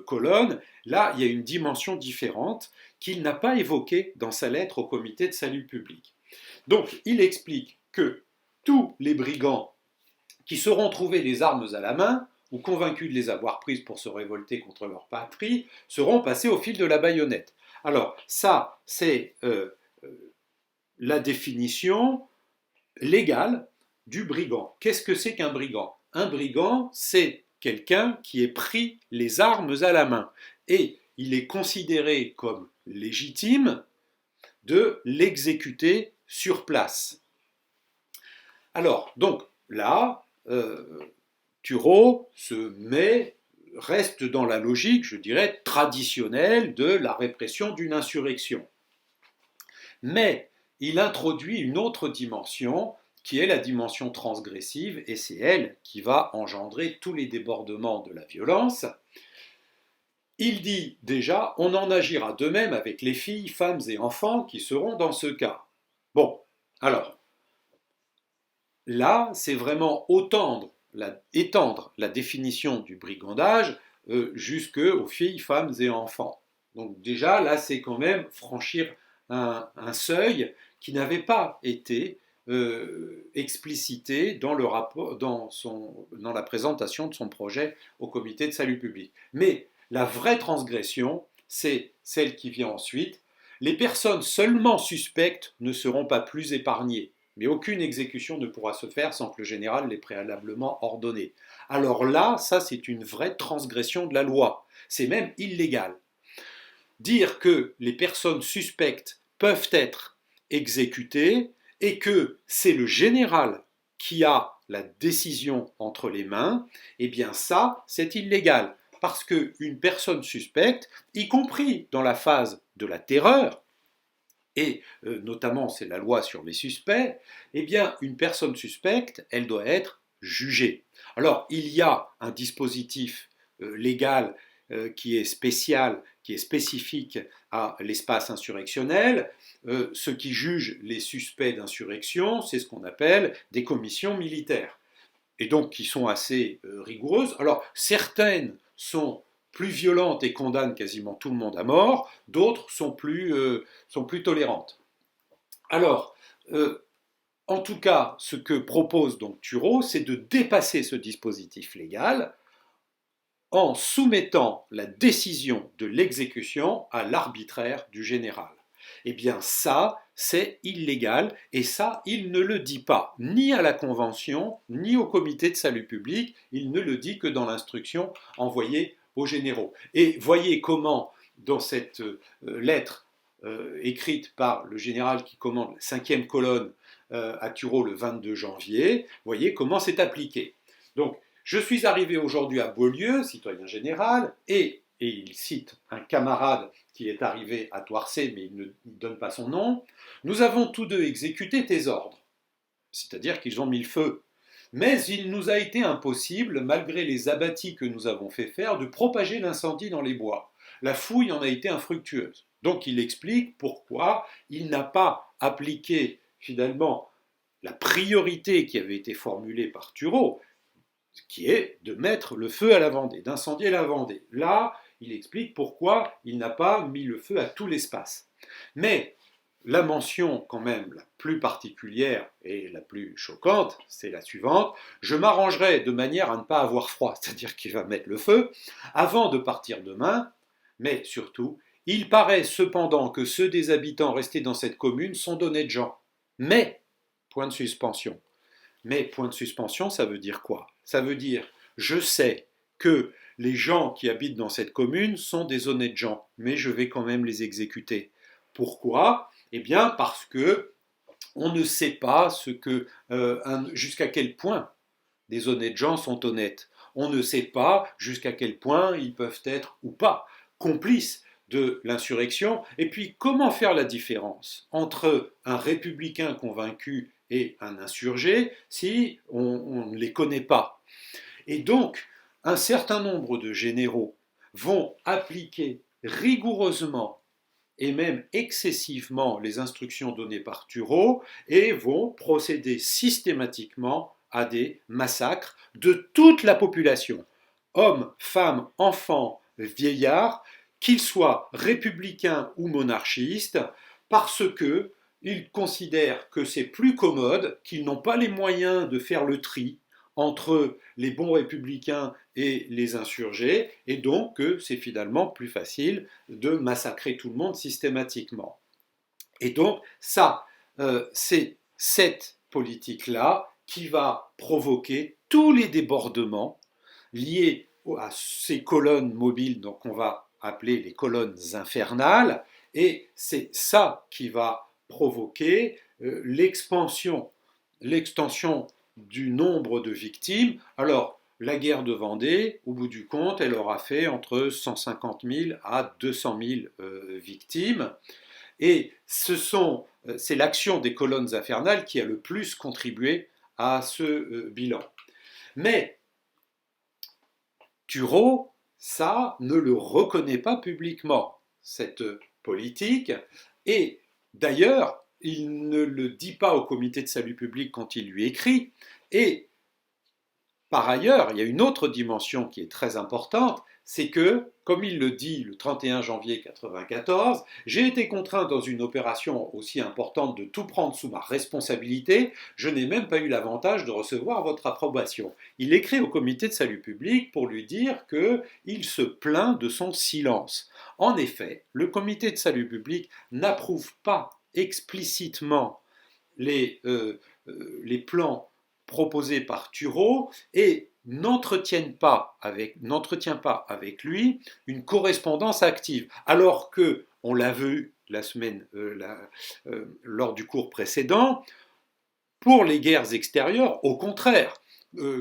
colonne, là, il y a une dimension différente qu'il n'a pas évoquée dans sa lettre au comité de salut public. Donc, il explique que tous les brigands qui seront trouvés les armes à la main, ou convaincus de les avoir prises pour se révolter contre leur patrie, seront passés au fil de la baïonnette. Alors, ça, c'est la définition légale du brigand. Qu'est-ce que c'est qu'un brigand? Un brigand, c'est quelqu'un qui est pris les armes à la main. Et il est considéré comme légitime de l'exécuter sur place. Alors, donc, là, Turreau reste dans la logique, je dirais, traditionnelle de la répression d'une insurrection. Mais il introduit une autre dimension qui est la dimension transgressive, et c'est elle qui va engendrer tous les débordements de la violence. Il dit déjà, on en agira de même avec les filles, femmes et enfants qui seront dans ce cas. Bon, alors, là, c'est vraiment étendre la définition du brigandage jusqu'aux filles, femmes et enfants. Donc déjà, là, c'est quand même franchir un seuil qui n'avait pas été explicité dans le rapport, dans la présentation de son projet au comité de salut public. Mais la vraie transgression, c'est celle qui vient ensuite. Les personnes seulement suspectes ne seront pas plus épargnées, mais aucune exécution ne pourra se faire sans que le général l'ait préalablement ordonné. Alors là, ça c'est une vraie transgression de la loi. C'est même illégal. Dire que les personnes suspectes peuvent être exécutées et que c'est le général qui a la décision entre les mains, eh bien ça, c'est illégal. Parce qu'une personne suspecte, y compris dans la phase de la terreur, et notamment c'est la loi sur les suspects, eh bien une personne suspecte, elle doit être jugée. Alors il y a un dispositif légal qui est spécial, qui est spécifique à l'espace insurrectionnel. Ce qui juge les suspects d'insurrection, c'est ce qu'on appelle des commissions militaires, et donc qui sont assez rigoureuses. Alors certaines sont plus violentes et condamnent quasiment tout le monde à mort, d'autres sont plus tolérantes. Alors, en tout cas, ce que propose donc Thureau, c'est de dépasser ce dispositif légal en soumettant la décision de l'exécution à l'arbitraire du général. Eh bien ça, c'est illégal, et ça, il ne le dit pas, ni à la Convention, ni au comité de salut public, il ne le dit que dans l'instruction envoyée aux généraux. Et voyez comment, dans cette lettre écrite par le général qui commande la 5e colonne à Thureau le 22 janvier, voyez comment c'est appliqué. Donc, je suis arrivé aujourd'hui à Beaulieu, citoyen général, et il cite un camarade qui est arrivé à Toircé, mais il ne donne pas son nom. Nous avons tous deux exécuté tes ordres, c'est-à-dire qu'ils ont mis le feu. Mais il nous a été impossible, malgré les abattis que nous avons fait faire, de propager l'incendie dans les bois. La fouille en a été infructueuse. Donc il explique pourquoi il n'a pas appliqué finalement la priorité qui avait été formulée par Thureau, qui est de mettre le feu à la Vendée, d'incendier la Vendée. Là, il explique pourquoi il n'a pas mis le feu à tout l'espace. Mais la mention quand même la plus particulière et la plus choquante, c'est la suivante. Je m'arrangerai de manière à ne pas avoir froid, c'est-à-dire qu'il va mettre le feu, avant de partir demain, mais surtout, il paraît cependant que ceux des habitants restés dans cette commune sont d'honnêtes gens. Mais, point de suspension. Mais point de suspension, ça veut dire quoi? Ça veut dire, je sais que les gens qui habitent dans cette commune sont des honnêtes gens, mais je vais quand même les exécuter. Pourquoi? Eh bien parce que on ne sait pas jusqu'à quel point des honnêtes gens sont honnêtes. On ne sait pas jusqu'à quel point ils peuvent être ou pas complices de l'insurrection. Et puis, comment faire la différence entre un républicain convaincu et un insurgé si on ne les connaît pas? Et donc, un certain nombre de généraux vont appliquer rigoureusement et même excessivement les instructions données par Thureau et vont procéder systématiquement à des massacres de toute la population, hommes, femmes, enfants, vieillards, qu'ils soient républicains ou monarchistes, parce qu'ils considèrent que c'est plus commode, qu'ils n'ont pas les moyens de faire le tri entre les bons républicains et les insurgés, et donc que c'est finalement plus facile de massacrer tout le monde systématiquement. Et donc ça, c'est cette politique-là qui va provoquer tous les débordements liés à ces colonnes mobiles, donc on va appeler les colonnes infernales, et c'est ça qui va provoquer l'extension du nombre de victimes. Alors, la guerre de Vendée, au bout du compte, elle aura fait entre 150 000 à 200 000 victimes. Et c'est l'action des colonnes infernales qui a le plus contribué à ce bilan. Mais Thureau, ça, ne le reconnaît pas publiquement, cette politique. Et d'ailleurs, il ne le dit pas au comité de salut public quand il lui écrit. Et Par ailleurs, il y a une autre dimension qui est très importante, c'est que, comme il le dit le 31 janvier 1994, j'ai été contraint dans une opération aussi importante de tout prendre sous ma responsabilité, je n'ai même pas eu l'avantage de recevoir votre approbation. Il écrit au comité de salut public pour lui dire qu'il se plaint de son silence. En effet, le comité de salut public n'approuve pas explicitement les plans proposés par Thureau et n'entretient pas avec lui une correspondance active. Alors que, on l'a vu lors du cours précédent, pour les guerres extérieures, au contraire,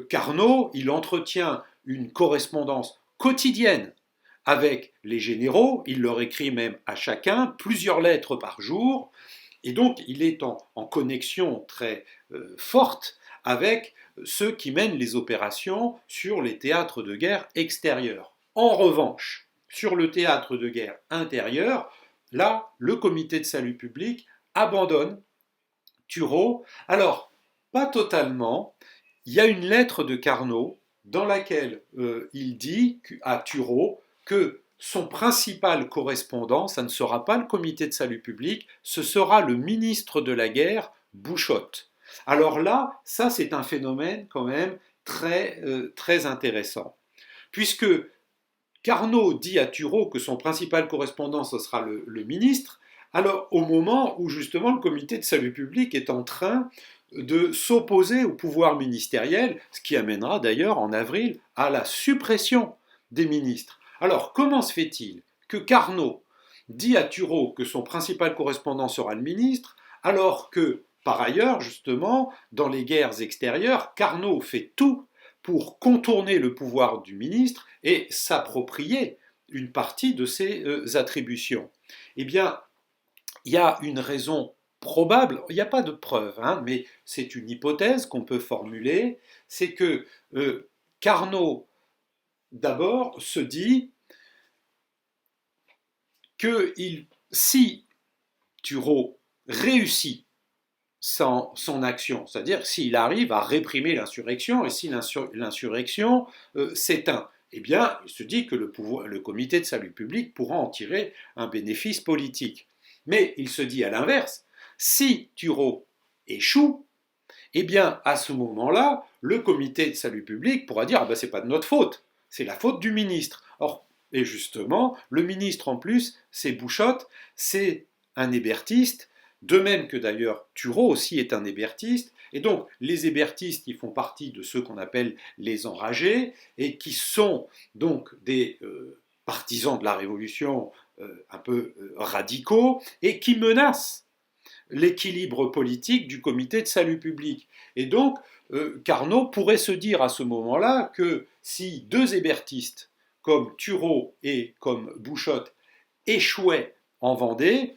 Carnot, il entretient une correspondance quotidienne avec les généraux, il leur écrit même à chacun plusieurs lettres par jour, et donc il est en connexion très forte avec ceux qui mènent les opérations sur les théâtres de guerre extérieurs. En revanche, sur le théâtre de guerre intérieur, là, le comité de salut public abandonne Thureau. Alors, pas totalement. Il y a une lettre de Carnot dans laquelle il dit à Thureau que son principal correspondant, ça ne sera pas le comité de salut public, ce sera le ministre de la guerre, Bouchotte. Alors là, ça c'est un phénomène quand même très intéressant. Puisque Carnot dit à Thureau que son principal correspondant, ce sera le ministre, alors au moment où justement le comité de salut public est en train de s'opposer au pouvoir ministériel, ce qui amènera d'ailleurs en avril à la suppression des ministres. Alors comment se fait-il que Carnot dit à Thureau que son principal correspondant sera le ministre, alors que par ailleurs, justement, dans les guerres extérieures, Carnot fait tout pour contourner le pouvoir du ministre et s'approprier une partie de ses attributions. Eh bien, il y a une raison probable, il n'y a pas de preuve, hein, mais c'est une hypothèse qu'on peut formuler, c'est que Carnot, d'abord, se dit que si Thureau réussit son action, c'est-à-dire s'il arrive à réprimer l'insurrection et si l'insurrection s'éteint, eh bien, il se dit que le comité de salut public pourra en tirer un bénéfice politique. Mais il se dit à l'inverse, si Thureau échoue, eh bien, à ce moment-là, le comité de salut public pourra dire « Ah ben, c'est pas de notre faute, c'est la faute du ministre ». Or, et justement, le ministre en plus, c'est Bouchotte, c'est un hébertiste, de même que d'ailleurs Thureau aussi est un hébertiste, et donc les hébertistes, ils font partie de ceux qu'on appelle les enragés, et qui sont donc des partisans de la Révolution un peu radicaux, et qui menacent l'équilibre politique du comité de salut public. Et donc, Carnot pourrait se dire à ce moment-là que si deux hébertistes, comme Thureau et comme Bouchotte, échouaient en Vendée,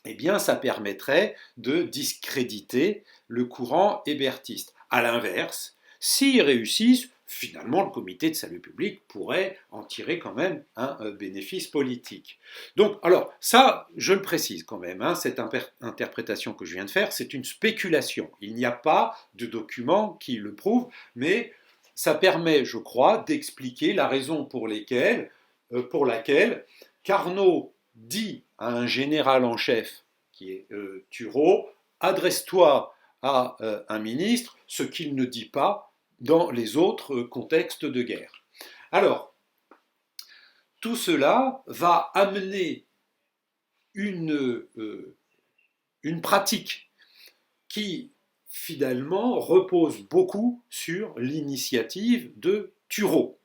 eh bien, ça permettrait de discréditer le courant hébertiste. À l'inverse, s'ils réussissent, finalement, le comité de salut public pourrait en tirer quand même un bénéfice politique. Donc, alors, ça, je le précise quand même, hein, cette interprétation que je viens de faire, c'est une spéculation. Il n'y a pas de document qui le prouve, mais ça permet, je crois, d'expliquer la raison pour laquelle Carnot dit à un général en chef, qui est Thureau, adresse-toi à un ministre, ce qu'il ne dit pas dans les autres contextes de guerre. Alors, tout cela va amener une pratique qui finalement repose beaucoup sur l'initiative de Thureau.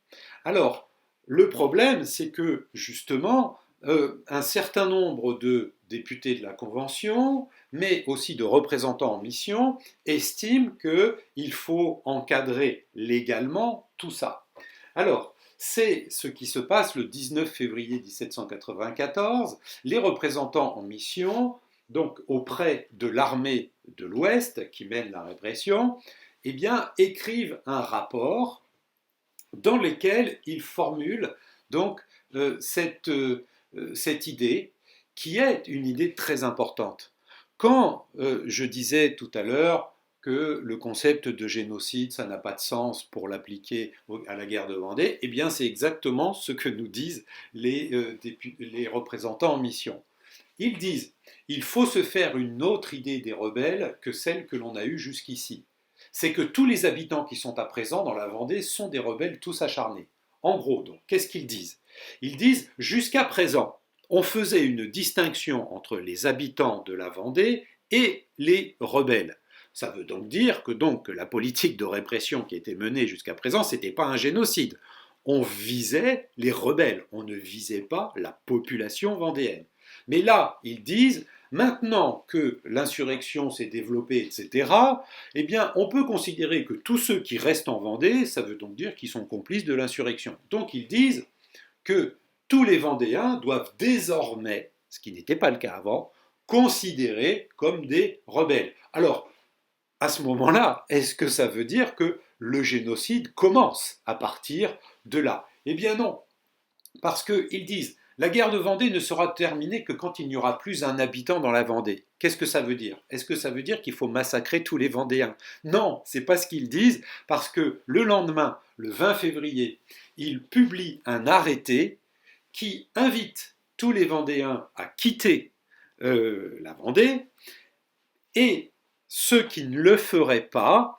Alors, le problème, c'est que justement, un certain nombre de députés de la Convention, mais aussi de représentants en mission, estiment qu'il faut encadrer légalement tout ça. Alors, c'est ce qui se passe le 19 février 1794. Les représentants en mission, donc auprès de l'armée de l'Ouest qui mène la répression, eh bien, écrivent un rapport dans lequel ils formulent donc cette idée qui est une idée très importante. Quand je disais tout à l'heure, que le concept de génocide, ça n'a pas de sens pour l'appliquer à la guerre de Vendée, eh bien c'est exactement ce que nous disent les représentants en mission. Ils disent, il faut se faire une autre idée des rebelles que celle que l'on a eue jusqu'ici. C'est que tous les habitants qui sont à présent dans la Vendée sont des rebelles tous acharnés. En gros, donc, qu'est-ce qu'ils disent? Ils disent, jusqu'à présent, on faisait une distinction entre les habitants de la Vendée et les rebelles. Ça veut donc dire que la politique de répression qui était menée jusqu'à présent, ce n'était pas un génocide. On visait les rebelles, on ne visait pas la population vendéenne. Mais là, ils disent, maintenant que l'insurrection s'est développée, etc., eh bien, on peut considérer que tous ceux qui restent en Vendée, ça veut donc dire qu'ils sont complices de l'insurrection. Donc ils disent que tous les Vendéens doivent désormais, ce qui n'était pas le cas avant, considérés comme des rebelles. Alors, à ce moment-là, est-ce que ça veut dire que le génocide commence à partir de là? Eh bien non, parce qu'ils disent la guerre de Vendée ne sera terminée que quand il n'y aura plus un habitant dans la Vendée. Qu'est-ce que ça veut dire? Est-ce que ça veut dire qu'il faut massacrer tous les Vendéens? Non, c'est pas ce qu'ils disent, parce que le lendemain, le 20 février, ils publient un arrêté qui invite tous les Vendéens à quitter la Vendée, et ceux qui ne le feraient pas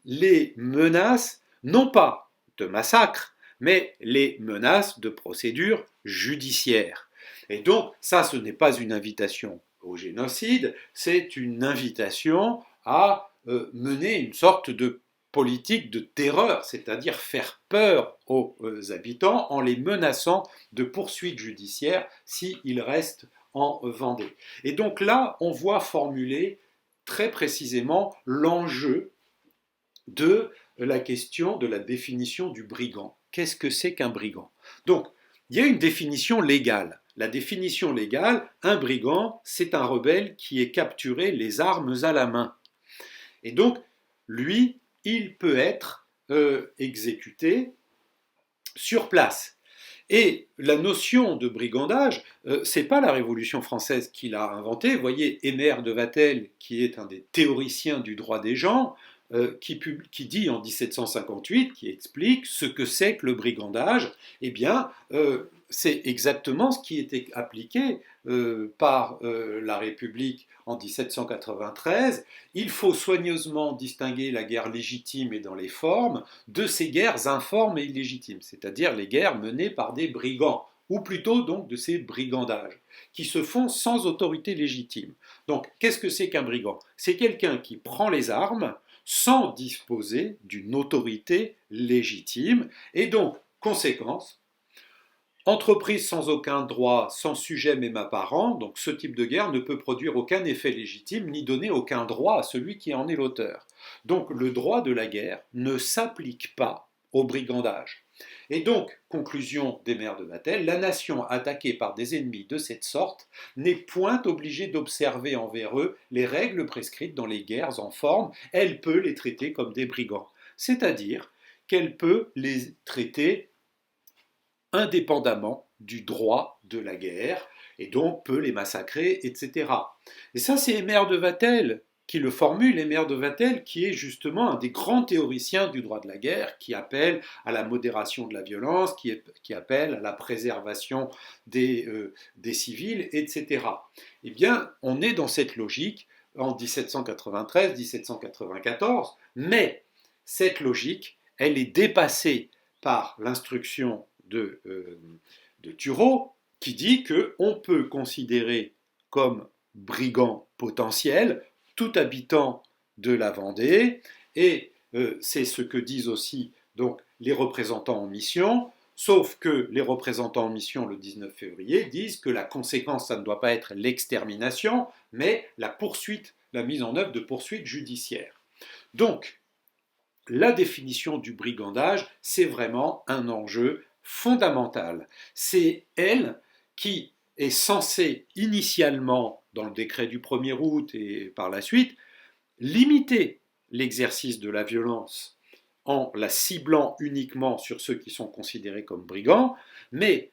les menacent non pas de massacre, mais les menaces de procédures judiciaires. Et donc, ça, ce n'est pas une invitation au génocide, c'est une invitation à mener une sorte de politique de terreur, c'est-à-dire faire peur aux habitants en les menaçant de poursuites judiciaires s'ils restent en Vendée. Et donc là, on voit formuler très précisément l'enjeu de la question de la définition du brigand. Qu'est-ce que c'est qu'un brigand? Donc, il y a une définition légale. La définition légale, un brigand, c'est un rebelle qui est capturé les armes à la main. Et donc, lui, il peut être exécuté sur place. Et la notion de brigandage, c'est pas la Révolution française qui l'a inventée. Vous voyez, Aimère de Vattel, qui est un des théoriciens du droit des gens, qui dit en 1758, qui explique ce que c'est que le brigandage. Eh bien, c'est exactement ce qui était appliqué par la République en 1793. Il faut soigneusement distinguer la guerre légitime et dans les formes de ces guerres informes et illégitimes, c'est-à-dire les guerres menées par des brigands, ou plutôt donc de ces brigandages, qui se font sans autorité légitime. Donc, qu'est-ce que c'est qu'un brigand? C'est quelqu'un qui prend les armes sans disposer d'une autorité légitime, et donc, conséquence, entreprise sans aucun droit, sans sujet même apparent, donc ce type de guerre ne peut produire aucun effet légitime ni donner aucun droit à celui qui en est l'auteur. Donc le droit de la guerre ne s'applique pas au brigandage. Et donc, conclusion des maires de Vattel, la nation attaquée par des ennemis de cette sorte n'est point obligée d'observer envers eux les règles prescrites dans les guerres en forme, elle peut les traiter comme des brigands. C'est-à-dire qu'elle peut les traiter indépendamment du droit de la guerre, et donc peut les massacrer, etc. Et ça, c'est Aimère de Vattel qui le formule, Aimère de Vattel, qui est justement un des grands théoriciens du droit de la guerre, qui appelle à la modération de la violence, qui appelle à la préservation des civils, etc. Eh bien, on est dans cette logique en 1793-1794, mais cette logique, elle est dépassée par l'instruction de Turreau, qui dit qu'on peut considérer comme brigand potentiel tout habitant de la Vendée, et c'est ce que disent aussi donc, les représentants en mission, sauf que les représentants en mission le 19 février disent que la conséquence, ça ne doit pas être l'extermination, mais la poursuite, la mise en œuvre de poursuites judiciaires. Donc, la définition du brigandage, c'est vraiment un enjeu fondamental. C'est elle qui est censée initialement, dans le décret du 1er août et par la suite, limiter l'exercice de la violence en la ciblant uniquement sur ceux qui sont considérés comme brigands, mais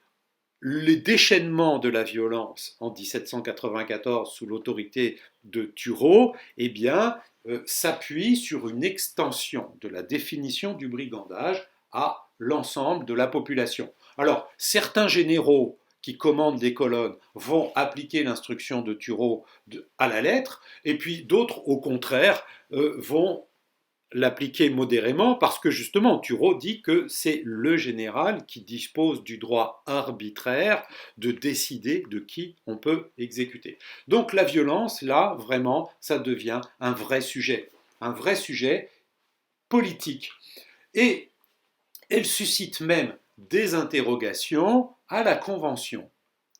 le déchaînement de la violence en 1794 sous l'autorité de Turreau, eh bien, s'appuie sur une extension de la définition du brigandage à l'ensemble de la population. Alors, certains généraux qui commandent des colonnes vont appliquer l'instruction de Turreau à la lettre, et puis d'autres, au contraire, vont l'appliquer modérément parce que justement Turreau dit que c'est le général qui dispose du droit arbitraire de décider de qui on peut exécuter. Donc la violence, là, vraiment, ça devient un vrai sujet politique. Et elle suscite même des interrogations à la Convention.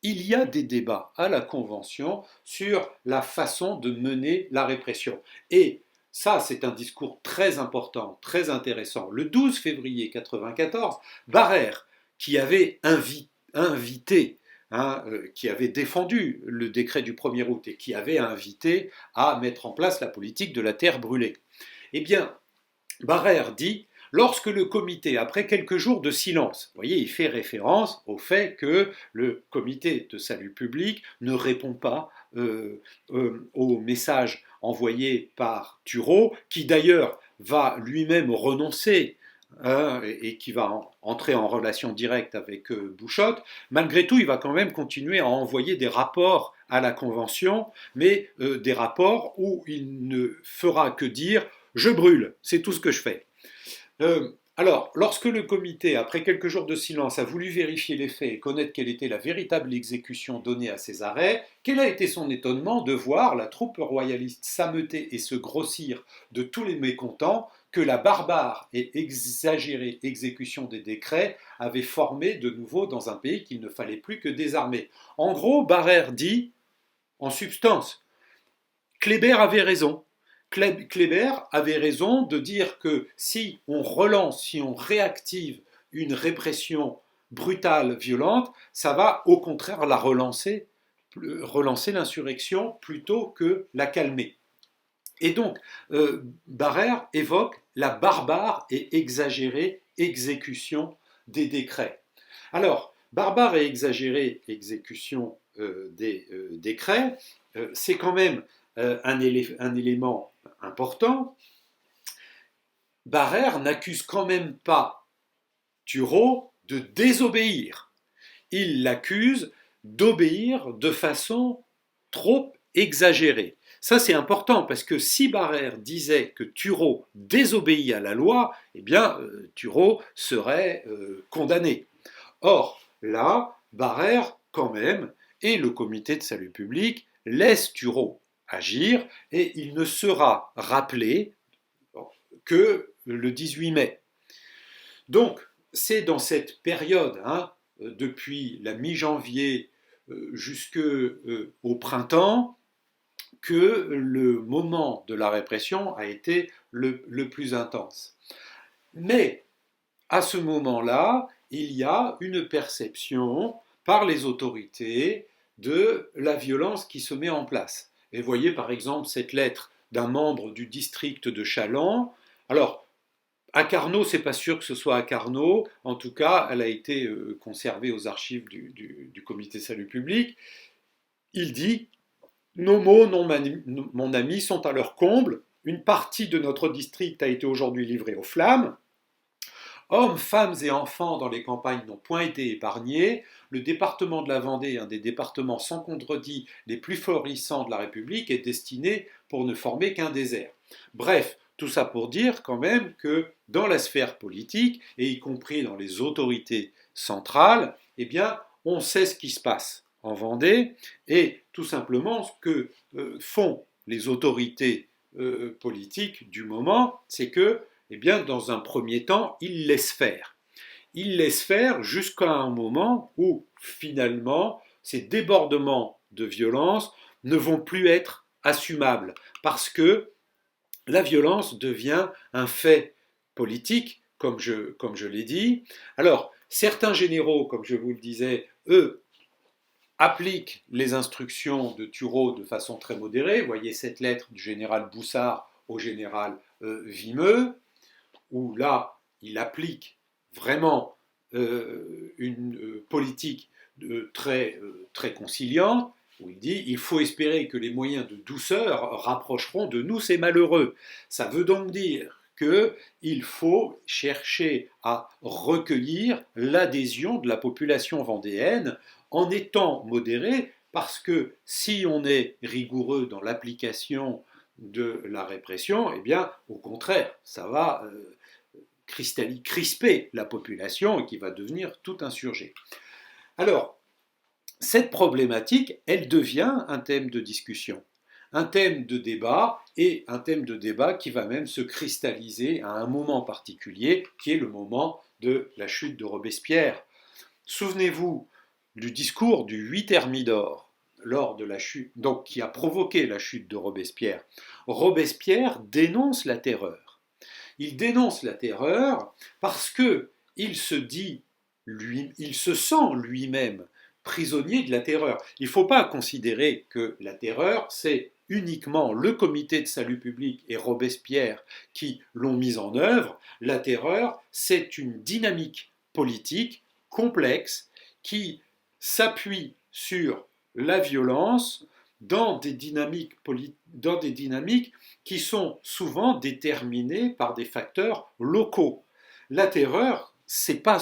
Il y a des débats à la Convention sur la façon de mener la répression. Et ça, c'est un discours très important, très intéressant. Le 12 février 1994, Barère, qui avait invité, qui avait défendu le décret du 1er août et qui avait invité à mettre en place la politique de la terre brûlée, eh bien, Barère dit, lorsque le comité, après quelques jours de silence, vous voyez, il fait référence au fait que le comité de salut public ne répond pas aux messages envoyés par Turreau, qui d'ailleurs va lui-même renoncer et qui va entrer en relation directe avec Bouchotte. Malgré tout, il va quand même continuer à envoyer des rapports à la Convention, mais des rapports où il ne fera que dire je brûle, c'est tout ce que je fais. Alors, lorsque le comité, après quelques jours de silence, a voulu vérifier les faits et connaître quelle était la véritable exécution donnée à ces arrêts, quel a été son étonnement de voir la troupe royaliste s'ameuter et se grossir de tous les mécontents que la barbare et exagérée exécution des décrets avait formé de nouveau dans un pays qu'il ne fallait plus que désarmer. En gros, Barère dit, en substance, Kléber avait raison. Kléber avait raison de dire que si on relance, si on réactive une répression brutale, violente, ça va au contraire la relancer l'insurrection plutôt que la calmer. Et donc, Barère évoque la barbare et exagérée exécution des décrets. Alors, barbare et exagérée exécution des décrets, c'est quand même un élément important. Barère n'accuse quand même pas Turreau de désobéir. Il l'accuse d'obéir de façon trop exagérée. Ça, c'est important parce que si Barère disait que Turreau désobéit à la loi, eh bien, Turreau serait condamné. Or, là, Barère, quand même, et le comité de salut public laisse Turreau agir et il ne sera rappelé que le 18 mai. Donc, c'est dans cette période, depuis la mi-janvier jusqu'au printemps, que le moment de la répression a été le plus intense. Mais à ce moment-là, il y a une perception par les autorités de la violence qui se met en place. Et voyez par exemple cette lettre d'un membre du district de Châlons. Alors, à Carnot, c'est pas sûr que ce soit à Carnot. En tout cas, elle a été conservée aux archives du comité salut public. Il dit nos mots, non, mon ami, sont à leur comble. Une partie de notre district a été aujourd'hui livrée aux flammes. Hommes, femmes et enfants dans les campagnes n'ont point été épargnés. Le département de la Vendée, un des départements sans contredit les plus florissants de la République, est destiné pour ne former qu'un désert. Bref, tout ça pour dire quand même que dans la sphère politique, et y compris dans les autorités centrales, eh bien, on sait ce qui se passe en Vendée, et tout simplement ce que font les autorités politiques du moment, c'est que eh bien, dans un premier temps, il laisse faire. Il laisse faire jusqu'à un moment où, finalement, ces débordements de violence ne vont plus être assumables, parce que la violence devient un fait politique, comme je l'ai dit. Alors, certains généraux, comme je vous le disais, eux, appliquent les instructions de Turreau de façon très modérée. Vous voyez cette lettre du général Boussard au général Vimeux, où là, il applique vraiment une politique très conciliante, où il dit il faut espérer que les moyens de douceur rapprocheront de nous ces malheureux. Ça veut donc dire qu'il faut chercher à recueillir l'adhésion de la population vendéenne en étant modéré, parce que si on est rigoureux dans l'application de la répression, eh bien, au contraire, ça va crisper la population et qui va devenir tout insurgé. Alors, cette problématique, elle devient un thème de discussion, un thème de débat, et un thème de débat qui va même se cristalliser à un moment particulier, qui est le moment de la chute de Robespierre. Souvenez-vous du discours du 8 Thermidor, lors de la chute, donc qui a provoqué la chute de Robespierre. Robespierre dénonce la terreur. Il dénonce la terreur parce que il se sent lui-même prisonnier de la terreur. Il ne faut pas considérer que la terreur, c'est uniquement le comité de salut public et Robespierre qui l'ont mise en œuvre. La terreur, c'est une dynamique politique complexe qui s'appuie sur la violence dans des dynamiques qui sont souvent déterminées par des facteurs locaux. La terreur, c'est pas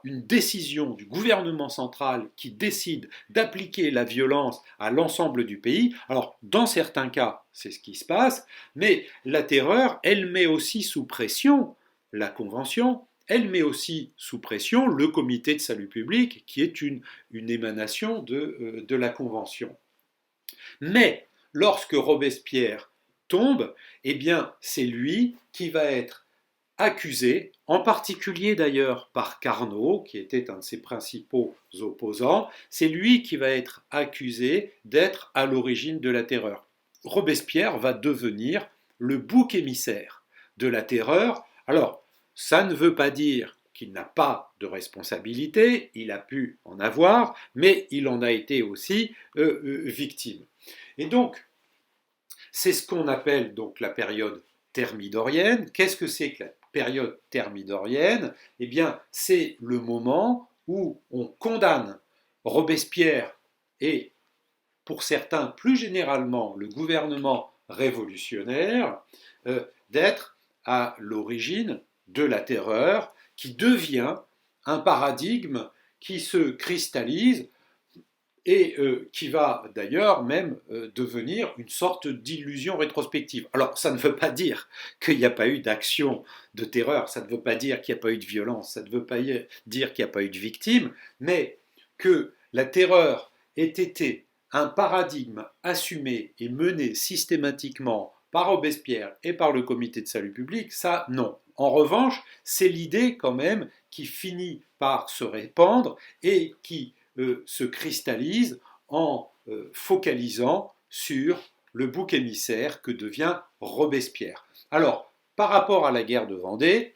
une décision du gouvernement central qui décide d'appliquer la violence à l'ensemble du pays. Alors, dans certains cas, c'est ce qui se passe, mais la terreur, elle met aussi sous pression la Convention, elle met aussi sous pression le comité de salut public, qui est une émanation de la Convention. Mais lorsque Robespierre tombe, eh bien, c'est lui qui va être accusé, en particulier d'ailleurs par Carnot, qui était un de ses principaux opposants, c'est lui qui va être accusé d'être à l'origine de la terreur. Robespierre va devenir le bouc émissaire de la terreur. Alors, ça ne veut pas dire qu'il n'a pas de responsabilité, il a pu en avoir, mais il en a été aussi victime. Et donc, c'est ce qu'on appelle donc la période thermidorienne. Qu'est-ce que c'est que la période thermidorienne? Eh bien, c'est le moment où on condamne Robespierre et, pour certains, plus généralement, le gouvernement révolutionnaire d'être à l'origine de la terreur, qui devient un paradigme qui se cristallise et qui va d'ailleurs même devenir une sorte d'illusion rétrospective. Alors, ça ne veut pas dire qu'il n'y a pas eu d'action de terreur, ça ne veut pas dire qu'il n'y a pas eu de violence, ça ne veut pas dire qu'il n'y a pas eu de victimes, mais que la terreur ait été un paradigme assumé et mené systématiquement par Robespierre et par le comité de salut public, ça, non. En revanche, c'est l'idée quand même qui finit par se répandre et qui se cristallise en focalisant sur le bouc émissaire que devient Robespierre. Alors, par rapport à la guerre de Vendée,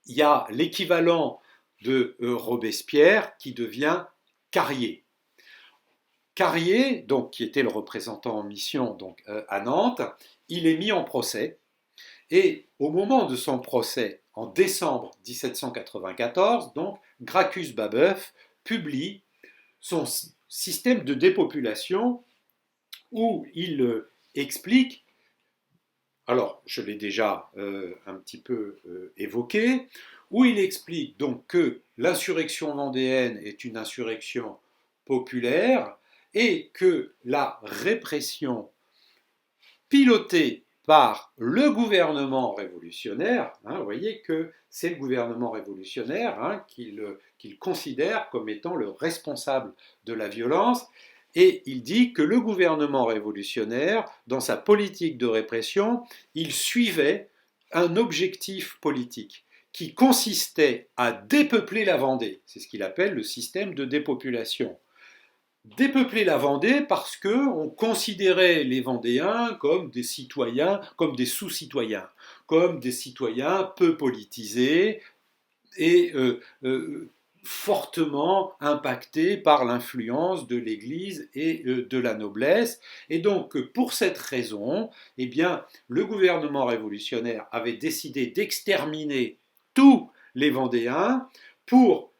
il y a l'équivalent de Robespierre qui devient Carrier. Carrier, donc, qui était le représentant en mission donc, à Nantes, il est mis en procès. Et au moment de son procès, en décembre 1794, donc, Gracchus Babeuf publie son système de dépopulation où il explique, alors je l'ai déjà un petit peu évoqué, où il explique donc que l'insurrection vendéenne est une insurrection populaire et que la répression pilotée par le gouvernement révolutionnaire, vous voyez que c'est le gouvernement révolutionnaire qu'il considère comme étant le responsable de la violence, et il dit que le gouvernement révolutionnaire, dans sa politique de répression, il suivait un objectif politique qui consistait à dépeupler la Vendée. C'est ce qu'il appelle le système de dépopulation. Dépeupler la Vendée parce qu'on considérait les Vendéens comme des citoyens, comme des sous-citoyens, comme des citoyens peu politisés et fortement impactés par l'influence de l'Église et de la noblesse. Et donc, pour cette raison, eh bien, le gouvernement révolutionnaire avait décidé d'exterminer tous les Vendéens pour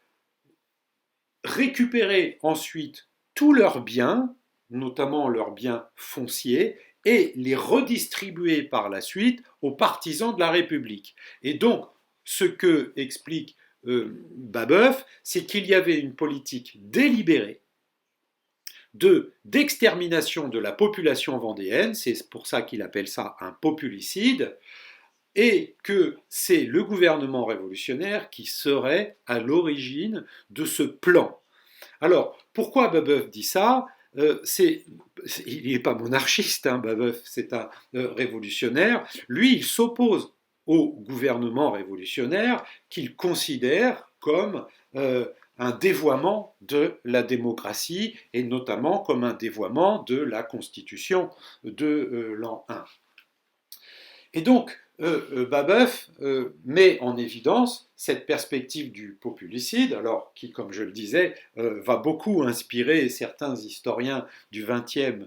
récupérer ensuite tous leurs biens, notamment leurs biens fonciers, et les redistribuer par la suite aux partisans de la République. Et donc, ce que explique Babeuf, c'est qu'il y avait une politique délibérée d'extermination de la population vendéenne, c'est pour ça qu'il appelle ça un populicide, et que c'est le gouvernement révolutionnaire qui serait à l'origine de ce plan. Alors, pourquoi Babeuf dit ça il n'est pas monarchiste, hein, Babeuf, c'est un révolutionnaire. Lui, il s'oppose au gouvernement révolutionnaire qu'il considère comme un dévoiement de la démocratie et notamment comme un dévoiement de la Constitution de l'an 1. Et donc, Babeuf met en évidence cette perspective du populicide, alors qui, comme je le disais, va beaucoup inspirer certains historiens du XXe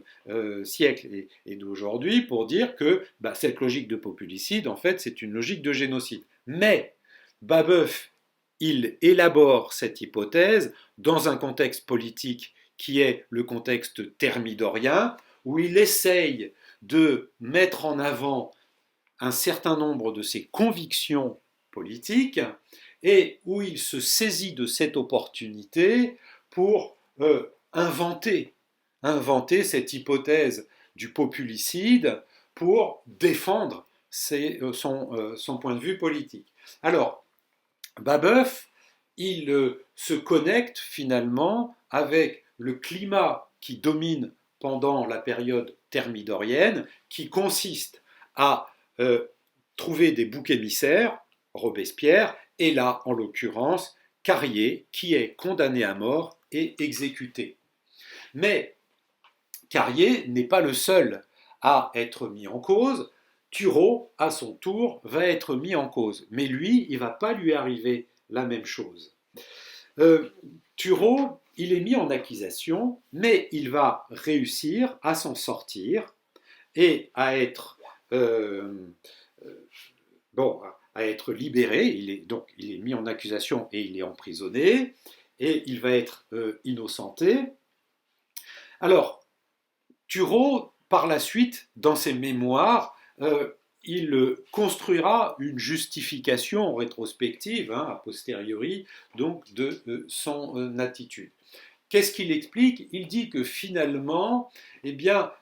siècle et d'aujourd'hui pour dire que cette logique de populicide, en fait, c'est une logique de génocide. Mais Babeuf, il élabore cette hypothèse dans un contexte politique qui est le contexte thermidorien, où il essaye de mettre en avant un certain nombre de ses convictions politiques et où il se saisit de cette opportunité pour inventer cette hypothèse du populicide pour défendre son point de vue politique. Alors, Babeuf, il se connecte finalement avec le climat qui domine pendant la période thermidorienne, qui consiste à trouver des boucs émissaires, Robespierre, et là, en l'occurrence, Carrier, qui est condamné à mort et exécuté. Mais Carrier n'est pas le seul à être mis en cause. Turreau, à son tour, va être mis en cause. Mais lui, il ne va pas lui arriver la même chose. Turreau, il est mis en accusation, mais il va réussir à s'en sortir et à être à être libéré. Il est mis en accusation et il est emprisonné et il va être innocenté. Alors, Turreau, par la suite, dans ses mémoires, il construira une justification rétrospective, a posteriori, donc de son attitude. Qu'est-ce qu'il explique? Il dit que finalement, eh bien,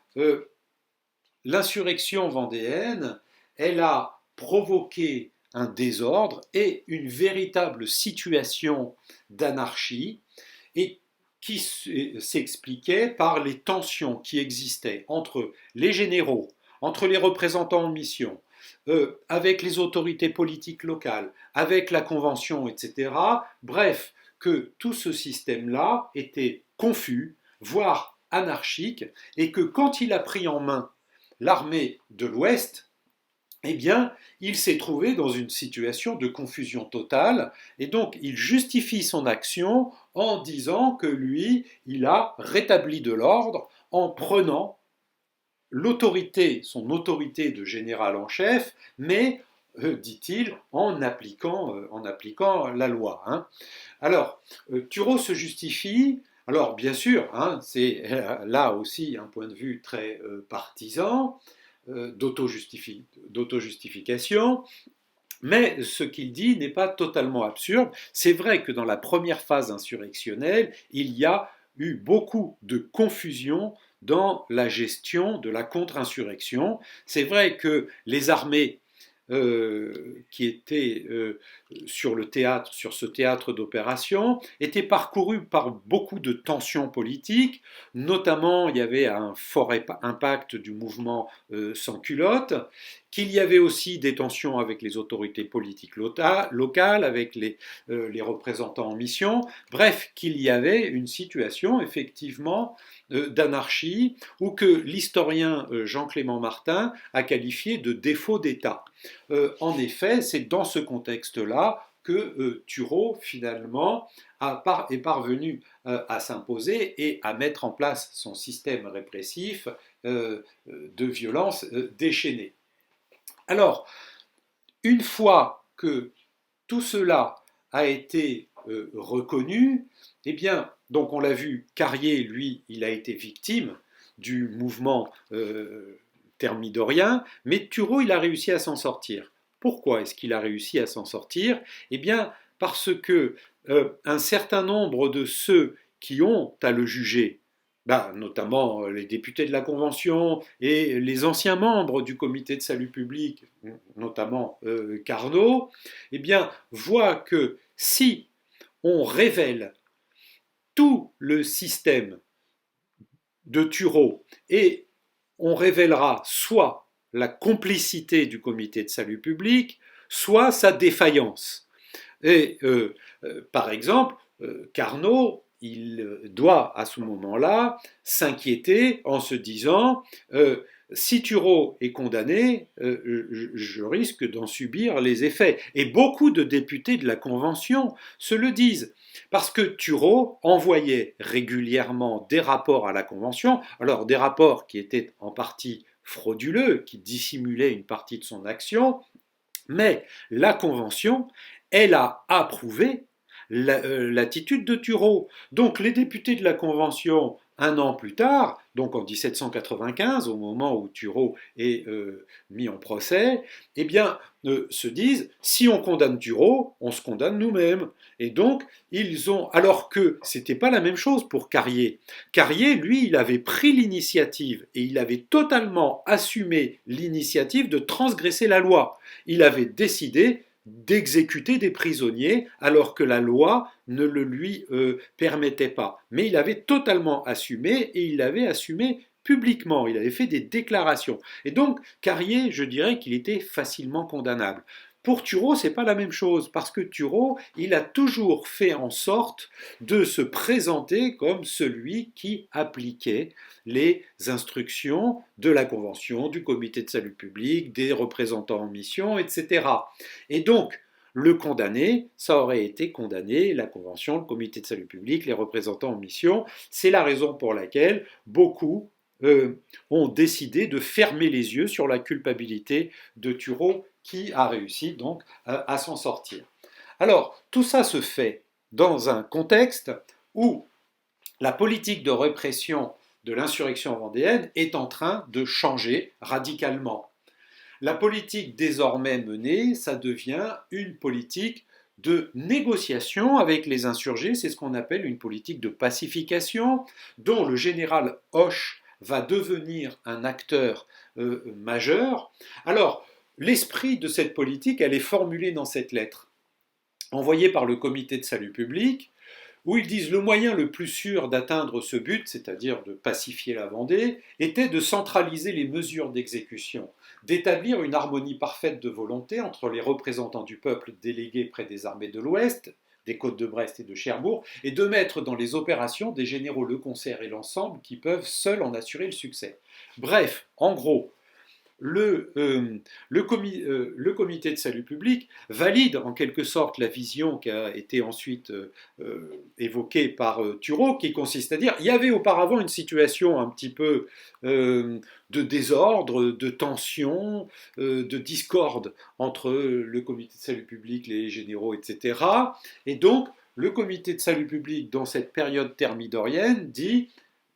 l'insurrection vendéenne, elle a provoqué un désordre et une véritable situation d'anarchie et qui s'expliquait par les tensions qui existaient entre les généraux, entre les représentants en mission, avec les autorités politiques locales, avec la Convention, etc. Bref, que tout ce système-là était confus, voire anarchique, et que quand il a pris en main l'armée de l'Ouest, eh bien, il s'est trouvé dans une situation de confusion totale, et donc il justifie son action en disant que lui, il a rétabli de l'ordre en prenant l'autorité, son autorité de général en chef, mais, dit-il, en appliquant la loi. Alors, Turreau se justifie. Alors, bien sûr, c'est là aussi un point de vue très partisan, d'auto-justification, mais ce qu'il dit n'est pas totalement absurde. C'est vrai que dans la première phase insurrectionnelle, il y a eu beaucoup de confusion dans la gestion de la contre-insurrection. C'est vrai que les armées qui étaient sur le théâtre, sur ce théâtre d'opération, étaient parcourues par beaucoup de tensions politiques. Notamment, il y avait un fort impact du mouvement sans culotte, qu'il y avait aussi des tensions avec les autorités politiques locales, avec les représentants en mission. Bref, qu'il y avait une situation effectivement d'anarchie, ou que l'historien Jean-Clément Martin a qualifié de défaut d'État. En effet, c'est dans ce contexte-là que Turreau, finalement, est parvenu à s'imposer et à mettre en place son système répressif de violence déchaînée. Alors, une fois que tout cela a été reconnu, eh bien, donc on l'a vu, Carrier, lui, il a été victime du mouvement thermidorien, mais Turreau, il a réussi à s'en sortir. Pourquoi est-ce qu'il a réussi à s'en sortir? Eh bien, parce que un certain nombre de ceux qui ont à le juger, notamment les députés de la Convention et les anciens membres du comité de salut public, notamment Carnot, eh bien, voient que si on révèle tout le système de Turreau et on révélera soit la complicité du comité de salut public, soit sa défaillance. Et par exemple, Carnot, il doit à ce moment-là s'inquiéter en se disant si Turreau est condamné, je risque d'en subir les effets. Et beaucoup de députés de la Convention se le disent, parce que Turreau envoyait régulièrement des rapports à la Convention, alors des rapports qui étaient en partie frauduleux, qui dissimulaient une partie de son action, mais la Convention, elle a approuvé l'attitude de Turreau. Donc les députés de la Convention, un an plus tard, donc en 1795, au moment où Turreau est mis en procès, eh bien, se disent, si on condamne Turreau, on se condamne nous-mêmes. Et donc, ils ont, alors que c'était pas la même chose pour Carrier. Carrier, lui, il avait pris l'initiative et il avait totalement assumé l'initiative de transgresser la loi. Il avait décidé d'exécuter des prisonniers alors que la loi ne le lui permettait pas. Mais il avait totalement assumé et il l'avait assumé publiquement, il avait fait des déclarations. Et donc Carrier, je dirais qu'il était facilement condamnable. Pour Turreau, c'est pas la même chose, parce que Turreau, il a toujours fait en sorte de se présenter comme celui qui appliquait les instructions de la Convention, du Comité de salut public, des représentants en mission, etc. Et donc, le condamné, ça aurait été condamné, la Convention, le Comité de salut public, les représentants en mission. C'est la raison pour laquelle beaucoup ont décidé de fermer les yeux sur la culpabilité de Turreau qui a réussi donc à s'en sortir. Alors, tout ça se fait dans un contexte où la politique de répression de l'insurrection vendéenne est en train de changer radicalement. La politique désormais menée, ça devient une politique de négociation avec les insurgés, c'est ce qu'on appelle une politique de pacification, dont le général Hoche va devenir un acteur majeur. Alors, l'esprit de cette politique, elle est formulée dans cette lettre, envoyée par le comité de salut public, où ils disent le moyen le plus sûr d'atteindre ce but, c'est-à-dire de pacifier la Vendée, était de centraliser les mesures d'exécution, d'établir une harmonie parfaite de volonté entre les représentants du peuple délégués près des armées de l'Ouest, des côtes de Brest et de Cherbourg, et de mettre dans les opérations des généraux Leconcert et l'ensemble qui peuvent seuls en assurer le succès. Bref, en gros, le comité de salut public valide en quelque sorte la vision qui a été ensuite évoquée par Turreau, qui consiste à dire il y avait auparavant une situation un petit peu de désordre, de tension, de discorde entre le comité de salut public, les généraux, etc. Et donc, le comité de salut public, dans cette période thermidorienne, dit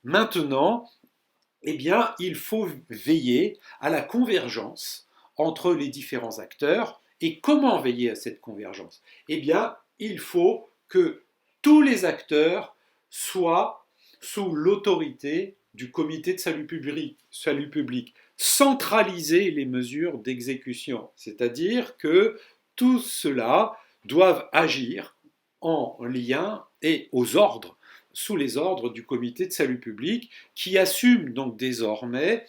maintenant, eh bien, il faut veiller à la convergence entre les différents acteurs. Et comment veiller à cette convergence? Eh bien, il faut que tous les acteurs soient sous l'autorité du comité de salut public, centraliser les mesures d'exécution, c'est-à-dire que tous ceux-là doivent agir en lien et aux ordres sous les ordres du comité de salut public qui assume donc désormais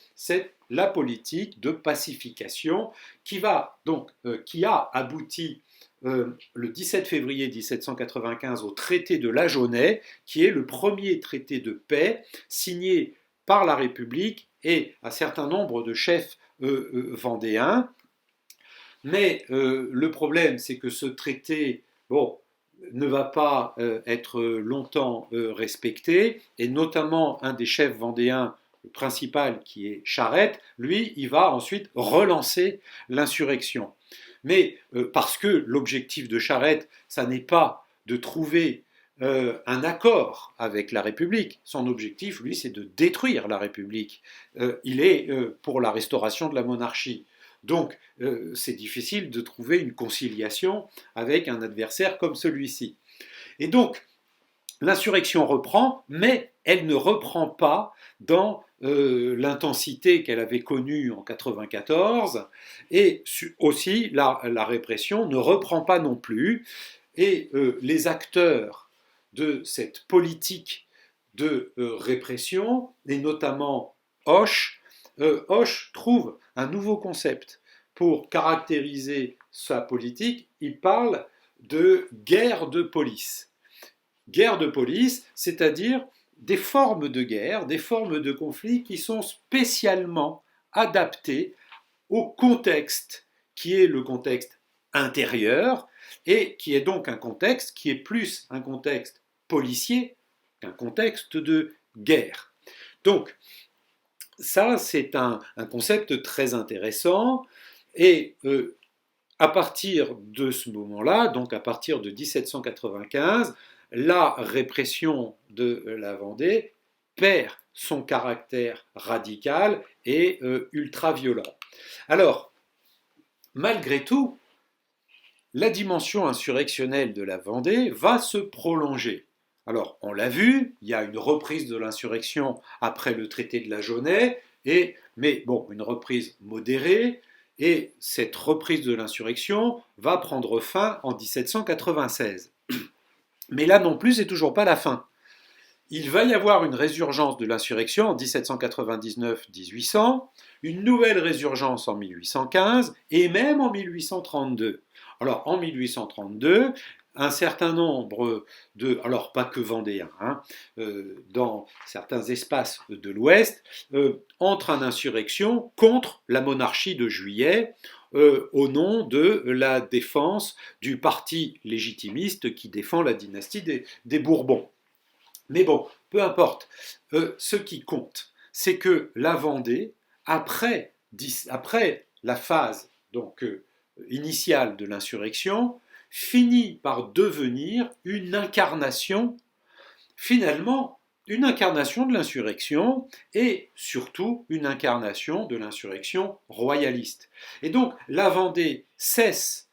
la politique de pacification qui a abouti le 17 février 1795 au traité de La Jaunais, qui est le premier traité de paix signé par la République et un certain nombre de chefs vendéens. Mais le problème, c'est que ce traité, ne va pas être longtemps respecté, et notamment un des chefs vendéens, le principal qui est Charette, lui, il va ensuite relancer l'insurrection. Mais parce que l'objectif de Charette, ça n'est pas de trouver un accord avec la République. Son objectif, lui, c'est de détruire la République. Il est pour la restauration de la monarchie. Donc, c'est difficile de trouver une conciliation avec un adversaire comme celui-ci. Et donc, l'insurrection reprend, mais elle ne reprend pas dans l'intensité qu'elle avait connue en 1994, et aussi la répression ne reprend pas non plus, et les acteurs de cette politique de répression, et notamment Hoche, Hoche trouve un nouveau concept pour caractériser sa politique. Il parle de guerre de police. Guerre de police, c'est-à-dire des formes de guerre, des formes de conflit qui sont spécialement adaptées au contexte, qui est le contexte intérieur, et qui est donc un contexte qui est plus un contexte policier qu'un contexte de guerre. Donc, ça, c'est un concept très intéressant, et à partir de ce moment-là, donc à partir de 1795, la répression de la Vendée perd son caractère radical et ultra-violent. Alors, malgré tout, la dimension insurrectionnelle de la Vendée va se prolonger. Alors, on l'a vu, il y a une reprise de l'insurrection après le traité de la Jaunais, mais bon, une reprise modérée, et cette reprise de l'insurrection va prendre fin en 1796. Mais là non plus, c'est toujours pas la fin. Il va y avoir une résurgence de l'insurrection en 1799-1800, une nouvelle résurgence en 1815 et même en 1832. Alors en 1832, un certain nombre alors pas que vendéens, dans certains espaces de l'Ouest, entrent en insurrection contre la monarchie de Juillet, au nom de la défense du parti légitimiste qui défend la dynastie des Bourbons. Mais bon, peu importe. Ce qui compte, c'est que la Vendée, après la phase donc, initiale de l'insurrection, finit par devenir une incarnation, finalement, une incarnation de l'insurrection et surtout une incarnation de l'insurrection royaliste. Et donc la Vendée cesse,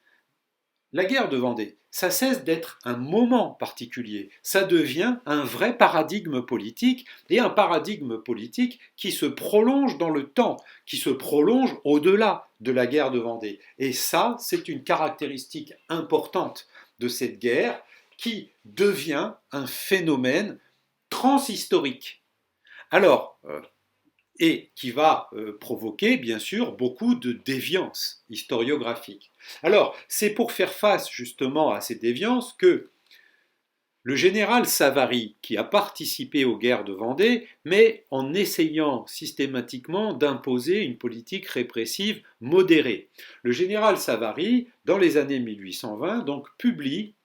la guerre de Vendée, ça cesse d'être un moment particulier, ça devient un vrai paradigme politique, et un paradigme politique qui se prolonge dans le temps, qui se prolonge au-delà de la guerre de Vendée. Et ça, c'est une caractéristique importante de cette guerre qui devient un phénomène transhistorique. Alors, et qui va provoquer bien sûr beaucoup de déviances historiographiques. Alors, c'est pour faire face justement à ces déviances que le général Savary, qui a participé aux guerres de Vendée, mais en essayant systématiquement d'imposer une politique répressive modérée. Le général Savary, dans les années 1820, donc publie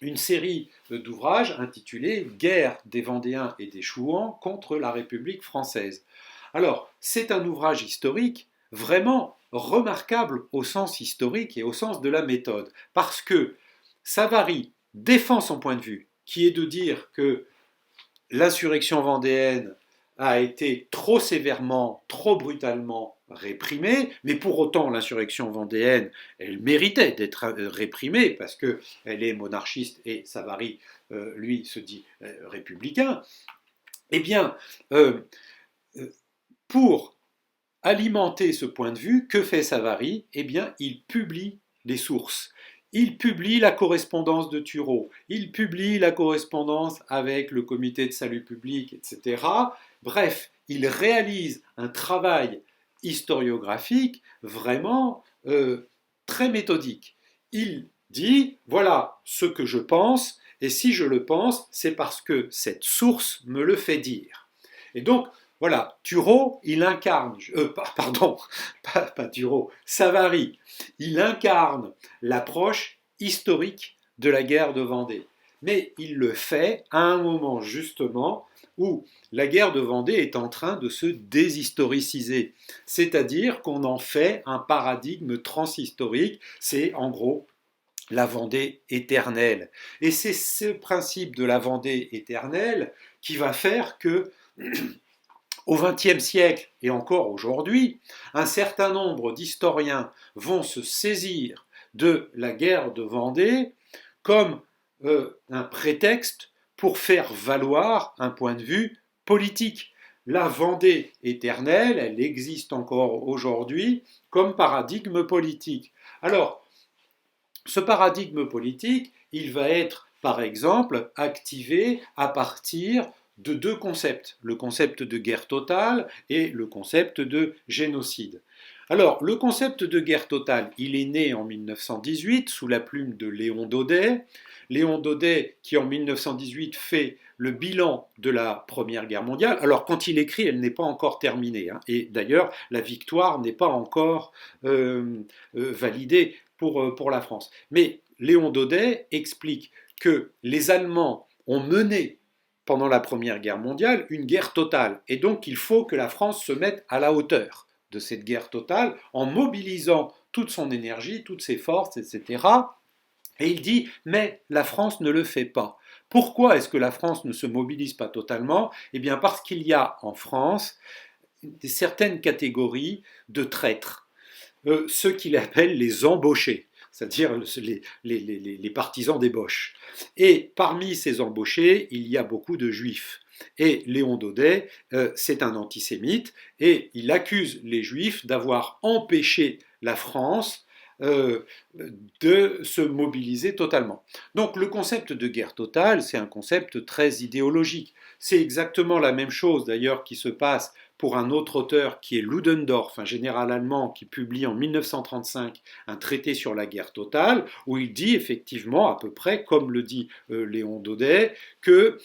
une série d'ouvrages intitulés Guerre des Vendéens et des Chouans contre la République française. Alors, c'est un ouvrage historique vraiment remarquable au sens historique et au sens de la méthode, parce que Savary défend son point de vue, qui est de dire que l'insurrection vendéenne a été trop sévèrement, trop brutalement réprimée, mais pour autant l'insurrection vendéenne, elle méritait d'être réprimée parce qu'elle est monarchiste et Savary, lui, se dit républicain. Eh bien, pour alimenter ce point de vue, que fait Savary? Eh bien, il publie les sources. Il publie la correspondance de Turreau, il publie la correspondance avec le comité de salut public, etc. Bref, il réalise un travail historiographique vraiment très méthodique. Il dit, voilà ce que je pense, et si je le pense, c'est parce que cette source me le fait dire. Et donc, voilà, Turreau, il incarne, pas Turreau, Savary, il incarne l'approche historique de la guerre de Vendée. Mais il le fait à un moment justement où la guerre de Vendée est en train de se déshistoriciser. C'est-à-dire qu'on en fait un paradigme transhistorique, c'est en gros la Vendée éternelle. Et c'est ce principe de la Vendée éternelle qui va faire que, au XXe siècle et encore aujourd'hui, un certain nombre d'historiens vont se saisir de la guerre de Vendée comme un prétexte pour faire valoir un point de vue politique. La Vendée éternelle, elle existe encore aujourd'hui comme paradigme politique. Alors, ce paradigme politique, il va être, par exemple, activé à partir de deux concepts, le concept de guerre totale et le concept de génocide. Alors, le concept de guerre totale, il est né en 1918 sous la plume de Léon Daudet. Léon Daudet qui en 1918 fait le bilan de la Première Guerre mondiale. Alors quand il écrit, elle n'est pas encore terminée. Hein, et d'ailleurs, la victoire n'est pas encore validée pour la France. Mais Léon Daudet explique que les Allemands ont mené pendant la Première Guerre mondiale une guerre totale. Et donc il faut que la France se mette à la hauteur de cette guerre totale en mobilisant toute son énergie, toutes ses forces, etc. Et il dit, mais la France ne le fait pas. Pourquoi est-ce que la France ne se mobilise pas totalement? Eh bien parce qu'il y a en France certaines catégories de traîtres, ceux qu'il appelle les embauchés, c'est-à-dire les partisans des Boches. Et parmi ces embauchés, il y a beaucoup de juifs. Et Léon Daudet, c'est un antisémite, et il accuse les juifs d'avoir empêché la France de se mobiliser totalement. Donc le concept de guerre totale, c'est un concept très idéologique. C'est exactement la même chose d'ailleurs qui se passe pour un autre auteur qui est Ludendorff, un général allemand qui publie en 1935 un traité sur la guerre totale, où il dit effectivement, à peu près comme le dit Léon Daudet, que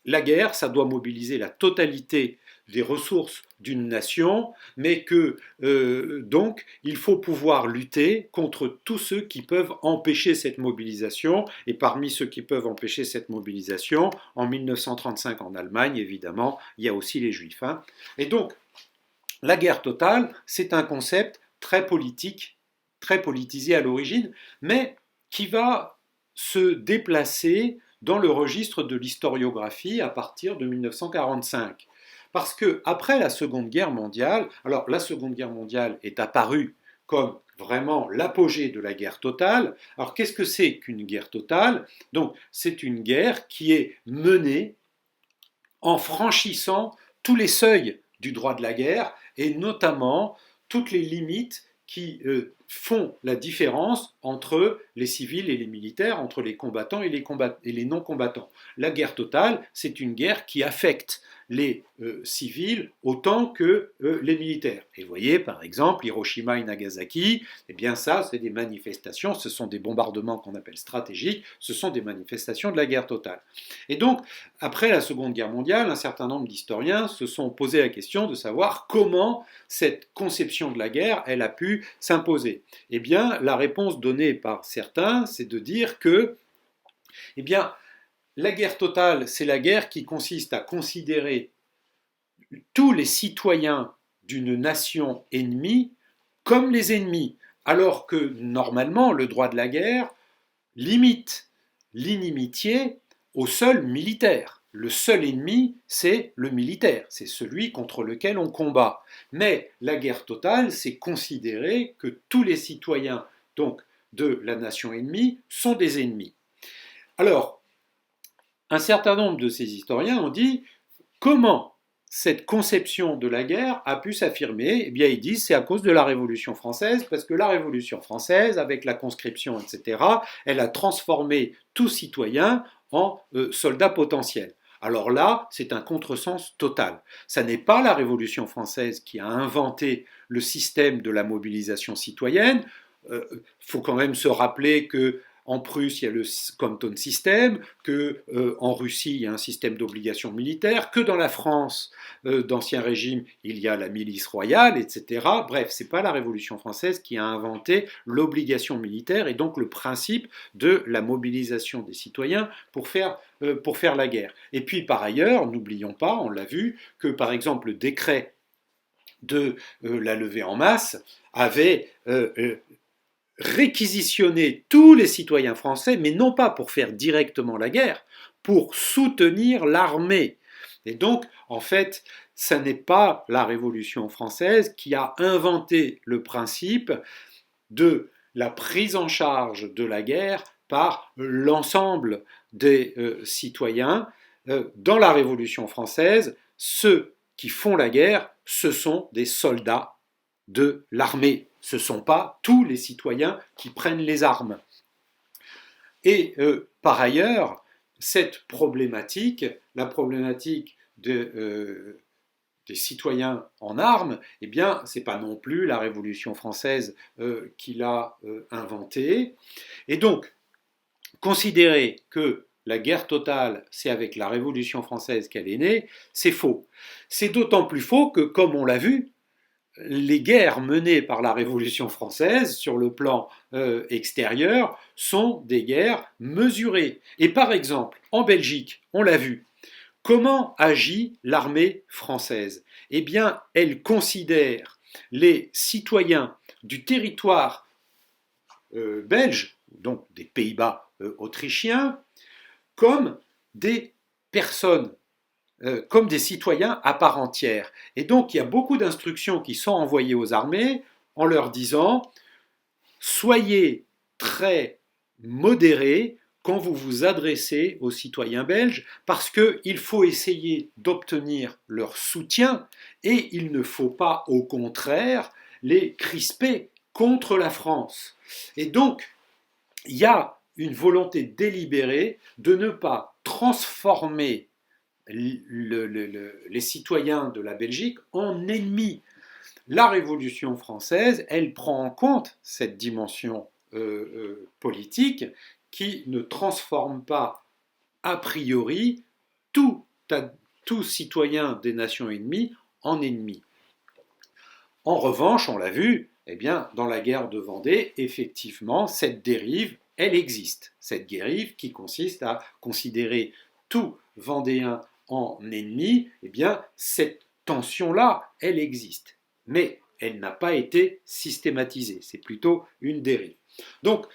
la guerre, ça doit mobiliser la totalité des ressources d'une nation, mais que donc il faut pouvoir lutter contre tous ceux qui peuvent empêcher cette mobilisation. Et parmi ceux qui peuvent empêcher cette mobilisation, en 1935 en Allemagne, évidemment, il y a aussi les Juifs. Hein. Et donc, la guerre totale, c'est un concept très politique, très politisé à l'origine, mais qui va se déplacer dans le registre de l'historiographie à partir de 1945. Parce que après la Seconde Guerre mondiale, alors la Seconde Guerre mondiale est apparue comme vraiment l'apogée de la guerre totale. Alors qu'est-ce que c'est qu'une guerre totale? Donc c'est une guerre qui est menée en franchissant tous les seuils du droit de la guerre et notamment toutes les limites qui font la différence entre les civils et les militaires, entre les combattants et les non-combattants. La guerre totale, c'est une guerre qui affecte les civils autant que les militaires. Et vous voyez, par exemple, Hiroshima et Nagasaki, eh bien ça, c'est des manifestations, ce sont des bombardements qu'on appelle stratégiques, ce sont des manifestations de la guerre totale. Et donc, après la Seconde Guerre mondiale, un certain nombre d'historiens se sont posé la question de savoir comment cette conception de la guerre, elle a pu s'imposer. Eh bien, la réponse donnée par certains, c'est de dire que, eh bien, la guerre totale, c'est la guerre qui consiste à considérer tous les citoyens d'une nation ennemie comme les ennemis, alors que normalement le droit de la guerre limite l'inimitié au seul militaire. Le seul ennemi, c'est le militaire, c'est celui contre lequel on combat. Mais la guerre totale, c'est considérer que tous les citoyens donc, de la nation ennemie sont des ennemis. Alors, un certain nombre de ces historiens ont dit comment cette conception de la guerre a pu s'affirmer. Eh bien, ils disent c'est à cause de la Révolution française, parce que la Révolution française, avec la conscription, etc., elle a transformé tout citoyen en soldat potentiel. Alors là, c'est un contresens total. Ça n'est pas la Révolution française qui a inventé le système de la mobilisation citoyenne. Faut quand même se rappeler que en Prusse, il y a le Compton System, qu'en Russie, il y a un système d'obligation militaire, que dans la France d'Ancien Régime, il y a la milice royale, etc. Bref, ce n'est pas la Révolution française qui a inventé l'obligation militaire et donc le principe de la mobilisation des citoyens pour faire la guerre. Et puis par ailleurs, n'oublions pas, on l'a vu, que par exemple le décret de la levée en masse avait réquisitionner tous les citoyens français, mais non pas pour faire directement la guerre, pour soutenir l'armée. Et donc, en fait, ce n'est pas la Révolution française qui a inventé le principe de la prise en charge de la guerre par l'ensemble des citoyens. Dans la Révolution française, ceux qui font la guerre, ce sont des soldats de l'armée. Ce ne sont pas tous les citoyens qui prennent les armes. Et par ailleurs, cette problématique, la problématique des citoyens en armes, eh bien, ce n'est pas non plus la Révolution française qui l'a inventée. Et donc, considérer que la guerre totale, c'est avec la Révolution française qu'elle est née, c'est faux. C'est d'autant plus faux que, comme on l'a vu, les guerres menées par la Révolution française sur le plan extérieur sont des guerres mesurées. Et par exemple, en Belgique, on l'a vu, comment agit l'armée française? Eh bien, elle considère les citoyens du territoire belge, donc des Pays-Bas autrichiens, comme des personnes, comme des citoyens à part entière. Et donc, il y a beaucoup d'instructions qui sont envoyées aux armées en leur disant « Soyez très modérés quand vous vous adressez aux citoyens belges, parce qu'il faut essayer d'obtenir leur soutien et il ne faut pas, au contraire, les crisper contre la France. » Et donc, il y a une volonté délibérée de ne pas transformer les citoyens de la Belgique en ennemis. La Révolution française, elle prend en compte cette dimension politique qui ne transforme pas a priori tout citoyen des nations ennemies en ennemis. En revanche, on l'a vu, eh bien, dans la guerre de Vendée, effectivement, cette dérive, elle existe. Cette dérive qui consiste à considérer tout Vendéen en ennemi, eh bien, cette tension-là, elle existe. Mais elle n'a pas été systématisée. C'est plutôt une dérive. Donc,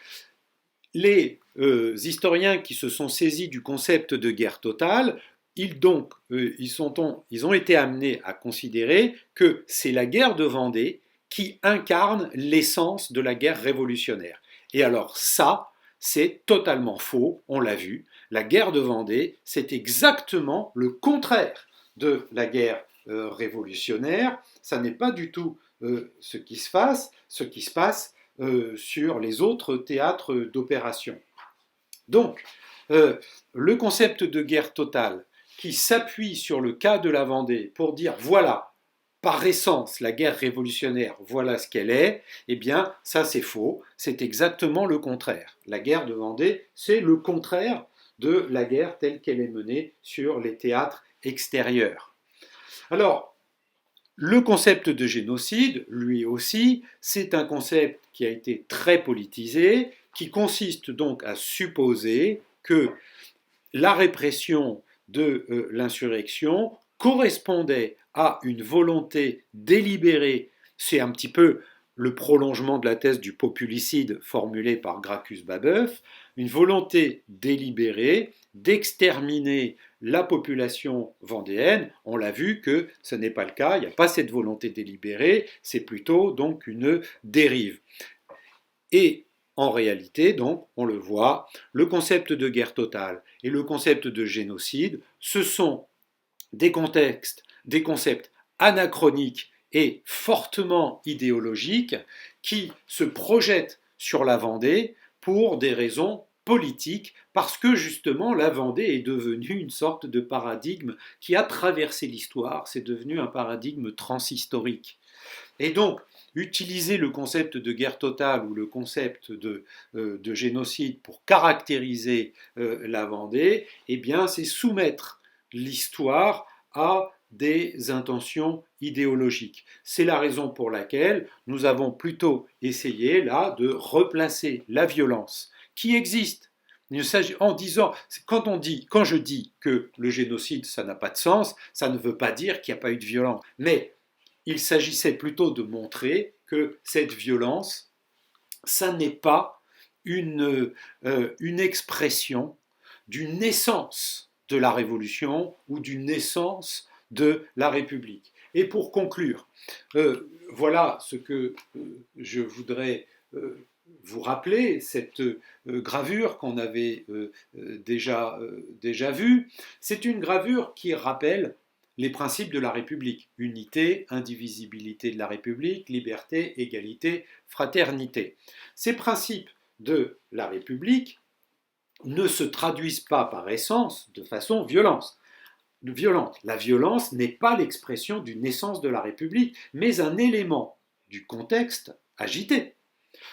les historiens qui se sont saisis du concept de guerre totale, ils ont été amenés à considérer que c'est la guerre de Vendée qui incarne l'essence de la guerre révolutionnaire. Et alors ça, c'est totalement faux, on l'a vu. La guerre de Vendée, c'est exactement le contraire de la guerre révolutionnaire. Ça n'est pas du tout ce qui se passe sur les autres théâtres d'opération. Donc, le concept de guerre totale qui s'appuie sur le cas de la Vendée pour dire voilà, par essence, la guerre révolutionnaire, voilà ce qu'elle est, eh bien, ça c'est faux, c'est exactement le contraire. La guerre de Vendée, c'est le contraire de la guerre telle qu'elle est menée sur les théâtres extérieurs. Alors, le concept de génocide, lui aussi, c'est un concept qui a été très politisé, qui consiste donc à supposer que la répression de l'insurrection correspondait à une volonté délibérée, c'est un petit peu le prolongement de la thèse du populicide formulée par Gracchus Babeuf, une volonté délibérée d'exterminer la population vendéenne. On l'a vu que ce n'est pas le cas, il n'y a pas cette volonté délibérée, c'est plutôt donc une dérive. Et en réalité, donc, on le voit, le concept de guerre totale et le concept de génocide, ce sont des concepts anachroniques et fortement idéologiques qui se projettent sur la Vendée pour des raisons politiques, parce que justement la Vendée est devenue une sorte de paradigme qui a traversé l'histoire, c'est devenu un paradigme transhistorique. Et donc, utiliser le concept de guerre totale ou le concept de génocide pour caractériser la Vendée, eh bien, c'est soumettre l'histoire à des intentions idéologiques. C'est la raison pour laquelle nous avons plutôt essayé là de replacer la violence qui existe. En disant, quand je dis que le génocide, ça n'a pas de sens, ça ne veut pas dire qu'il n'y a pas eu de violence. Mais il s'agissait plutôt de montrer que cette violence ça n'est pas une expression d'une naissance de la Révolution ou d'une naissance de la République. Et pour conclure, voilà ce que je voudrais vous rappeler, cette gravure qu'on avait déjà vue. C'est une gravure qui rappelle les principes de la République: unité, indivisibilité de la République, liberté, égalité, fraternité. Ces principes de la République ne se traduisent pas par essence de façon violente. La violence n'est pas l'expression d'une naissance de la République, mais un élément du contexte agité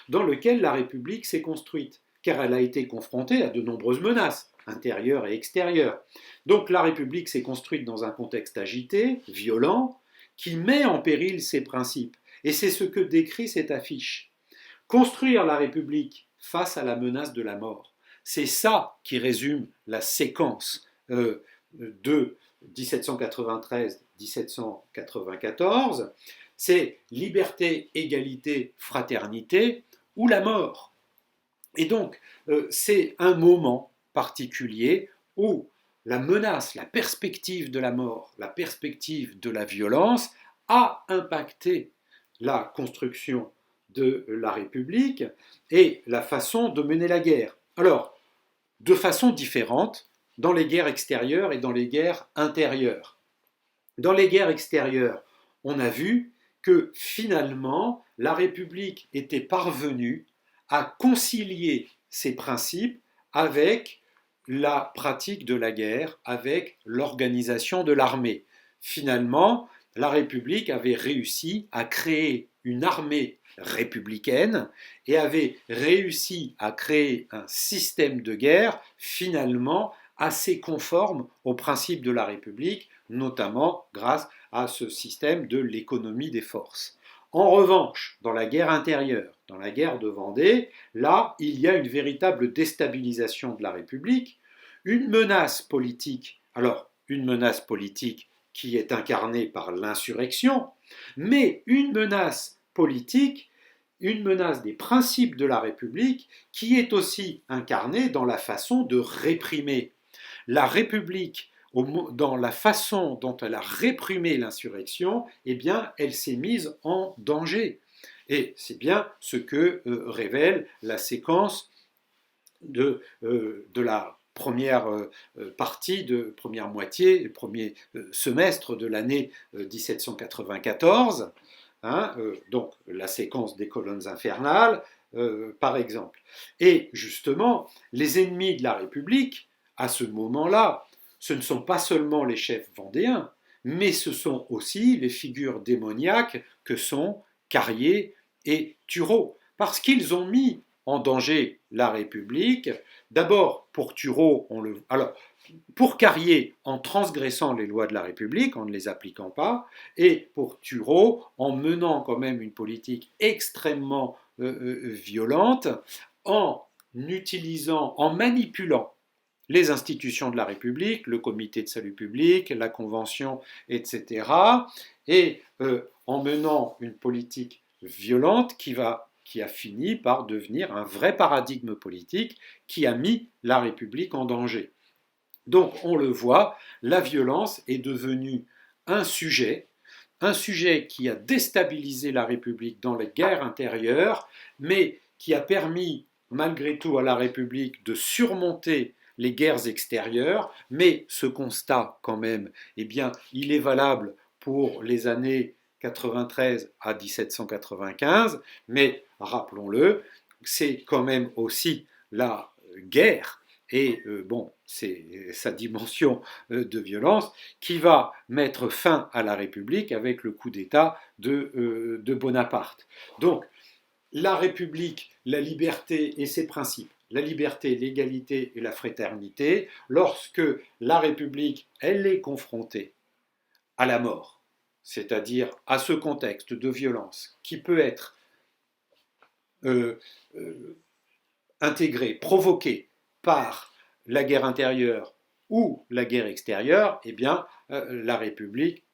dans lequel la République s'est construite, car elle a été confrontée à de nombreuses menaces, intérieures et extérieures. Donc la République s'est construite dans un contexte agité, violent, qui met en péril ses principes. Et c'est ce que décrit cette affiche. Construire la République face à la menace de la mort, c'est ça qui résume la séquence de 1793-1794, c'est liberté, égalité, fraternité ou la mort. Et donc, c'est un moment particulier où la menace, la perspective de la mort, la perspective de la violence a impacté la construction de la République et la façon de mener la guerre. Alors, de façon différente dans les guerres extérieures et dans les guerres intérieures. Dans les guerres extérieures, on a vu que finalement, la République était parvenue à concilier ses principes avec la pratique de la guerre, avec l'organisation de l'armée. Finalement, la République avait réussi à créer une armée républicaine et avait réussi à créer un système de guerre finalement assez conforme aux principes de la République, notamment grâce à ce système de l'économie des forces. En revanche, dans la guerre intérieure, dans la guerre de Vendée, là, il y a une véritable déstabilisation de la République, une menace politique, alors une menace politique qui est incarnée par l'insurrection, mais une menace politique, une menace des principes de la République qui est aussi incarnée dans la façon de réprimer. La République, dans la façon dont elle a réprimé l'insurrection, eh bien, elle s'est mise en danger. Et c'est bien ce que révèle la séquence de la première partie, de première moitié, le premier semestre de l'année 1794, hein, donc la séquence des colonnes infernales, par exemple. Et justement, les ennemis de la République, à ce moment-là, ce ne sont pas seulement les chefs vendéens, mais ce sont aussi les figures démoniaques que sont Carrier et Turreau, parce qu'ils ont mis en danger la République. D'abord, pour Turreau, pour Carrier, en transgressant les lois de la République, en ne les appliquant pas, et pour Turreau, en menant quand même une politique extrêmement violente, en utilisant, en manipulant les institutions de la République, le comité de salut public, la convention, etc., et en menant une politique violente qui a fini par devenir un vrai paradigme politique qui a mis la République en danger. Donc on le voit, la violence est devenue un sujet qui a déstabilisé la République dans les guerres intérieures, mais qui a permis malgré tout à la République de surmonter les guerres extérieures, mais ce constat quand même, eh bien, il est valable pour les années 93 à 1795, mais rappelons-le, c'est quand même aussi la guerre et bon, c'est sa dimension de violence qui va mettre fin à la République avec le coup d'État de Bonaparte. Donc, la République, la liberté et ses principes, la liberté, l'égalité et la fraternité, lorsque la République, elle est confrontée à la mort, c'est-à-dire à ce contexte de violence qui peut être euh, euh, intégré, provoqué par la guerre intérieure ou la guerre extérieure, eh bien, la République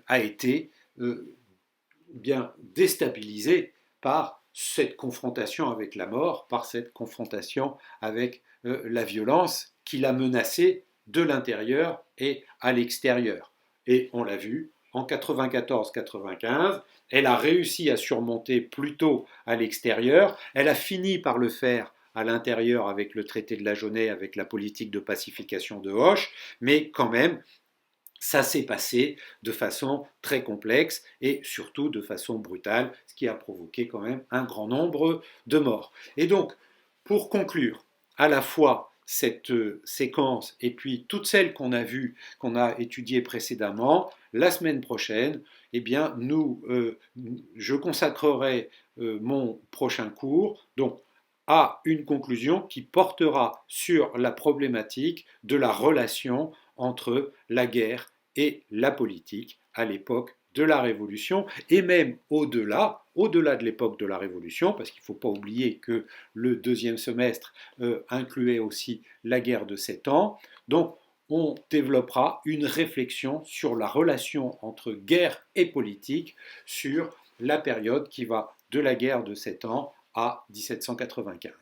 a été bien déstabilisée par cette confrontation avec la mort par cette confrontation avec la violence qui l'a menacée de l'intérieur et à l'extérieur. Et on l'a vu, en 94-95, elle a réussi à surmonter plutôt à l'extérieur, elle a fini par le faire à l'intérieur avec le traité de la Jaunée, avec la politique de pacification de Hoche, mais quand même, ça s'est passé de façon très complexe et surtout de façon brutale, ce qui a provoqué quand même un grand nombre de morts. Et donc, pour conclure, à la fois cette séquence et puis toutes celles qu'on a vues, qu'on a étudiées précédemment, la semaine prochaine, eh bien, je consacrerai mon prochain cours donc, à une conclusion qui portera sur la problématique de la relation entre la guerre et la politique à l'époque de la Révolution, et même au-delà de l'époque de la Révolution, parce qu'il ne faut pas oublier que le deuxième semestre incluait aussi la guerre de 7 ans. Donc, on développera une réflexion sur la relation entre guerre et politique sur la période qui va de la guerre de 7 ans à 1795.